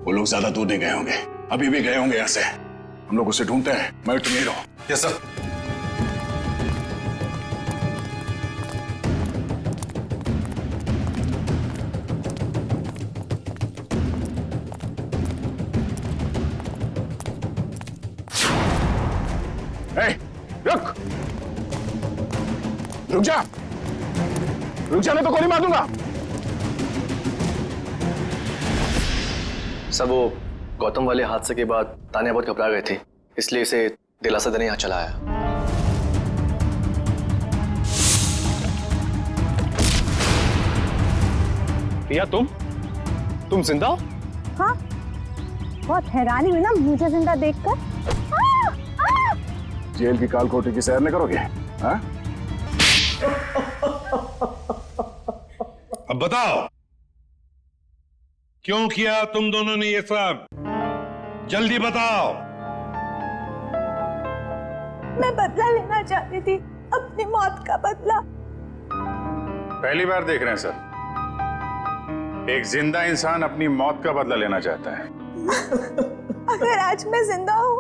वो लोग ज्यादा दूर नहीं गए होंगे, अभी भी गए होंगे यहाँ से। हम लोग उसे ढूंढते हैं। मैं तुम यहीं रहो। Yes sir. रुक रुक जा, रुक जा, मैं तो गोली मार दूंगा। सब वो गौतम वाले हादसे के बाद तान्या बहुत घबरा गई थी, इसलिए इसे दिलासा देने यहाँ चला आया। रिया, तुम जिंदा हो? हाँ, बहुत हैरानी हुई ना मुझे जिंदा देखकर। जेल की कालकोठी की सैर न करोगे? हाँ? अब बताओ, क्यों किया तुम दोनों ने ये सब? जल्दी बताओ। मैं बदला लेना चाहती थी, अपनी मौत का बदला। पहली बार देख रहे हैं सर, एक जिंदा इंसान अपनी मौत का बदला लेना चाहता है। अगर आज मैं जिंदा हूँ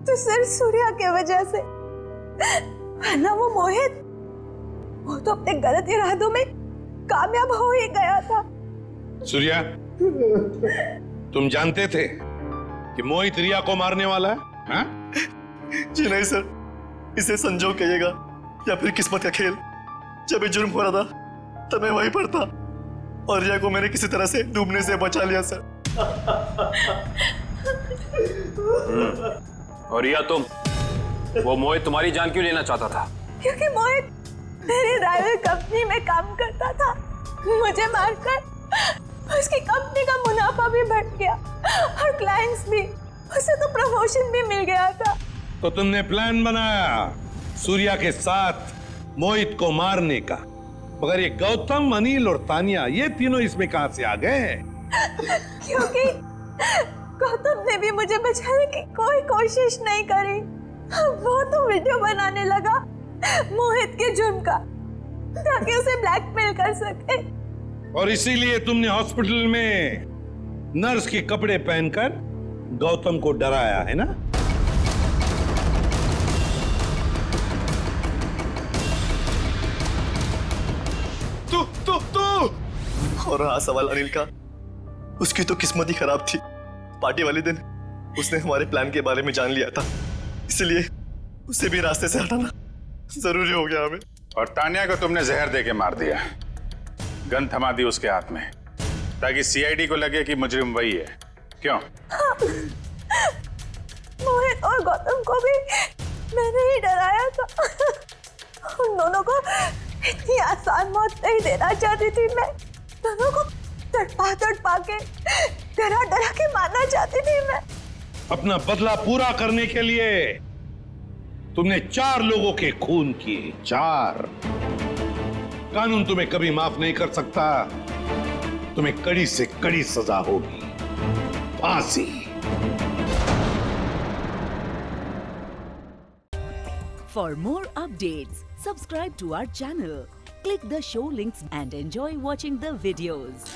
तो सिर्फ सूर्या की वजह से, वरना वो मोहित, वो तो अपने गलत इरादों में कामयाब हो ही गया था। सूर्या, तुम जानते थे कि मोहित रिया को मारने वाला है? हाँ? जी नहीं सर, इसे संजोग कहिएगा या फिर किस्मत का खेल। जब ये जुर्म हो रहा था तब मैं वहीं पर था और रिया को मैंने किसी तरह से डूबने से बचा लिया सर। और रिया, वो मोहित तुम्हारी जान क्यों लेना चाहता था? क्योंकि मोहित मेरी ड्राइवर कंपनी में काम करता था। मुझे मारकर उसकी कंपनी का मुनाफा भी बढ़ गया और क्लाइंट्स भी, उसे तो प्रमोशन भी मिल गया था। तो तुमने प्लान बनाया सूर्या के साथ मोहित को मारने का, मगर ये गौतम, अनिल और तानिया, ये तीनों इसमें कहां से आ गए? क्योंकि गौतम ने भी मुझे बचाने की कोई कोशिश नहीं करी। वो तो वीडियो बनाने लगा मोहित के जुर्म का, ताकि उसे ब्लैकमेल कर सके। और इसीलिए तुमने हॉस्पिटल में नर्स के कपड़े पहनकर गौतम को डराया, है ना? तू और हाँ, सवाल अनिल का। उसकी तो किस्मत ही खराब थी। पार्टी वाले दिन उसने हमारे प्लान के बारे में जान लिया था, इसलिए उसे भी रास्ते से हटाना जरूरी हो गया हमें। और तानिया को तुमने जहर देके मार दिया, गन थमा दी उसके हाथ में, ताकि सीआईडी को लगे कि मुजरिम वही है। क्यों? मोहित और गौतम को भी मैंने ही डराया था। उन दोनों को इतनी आसान मौत नहीं देना चाहती थी मैं। दोनों को तड़पा के, डरा के मारना चाहती थी मैं। अपना बदला पूरा करने के लिए तुमने 4 लोगों के खून किए। 4। कानून तुम्हें कभी माफ नहीं कर सकता। तुम्हें कड़ी से कड़ी सजा होगी, फांसी। For more updates, subscribe to our channel, click the show links and enjoy watching the videos.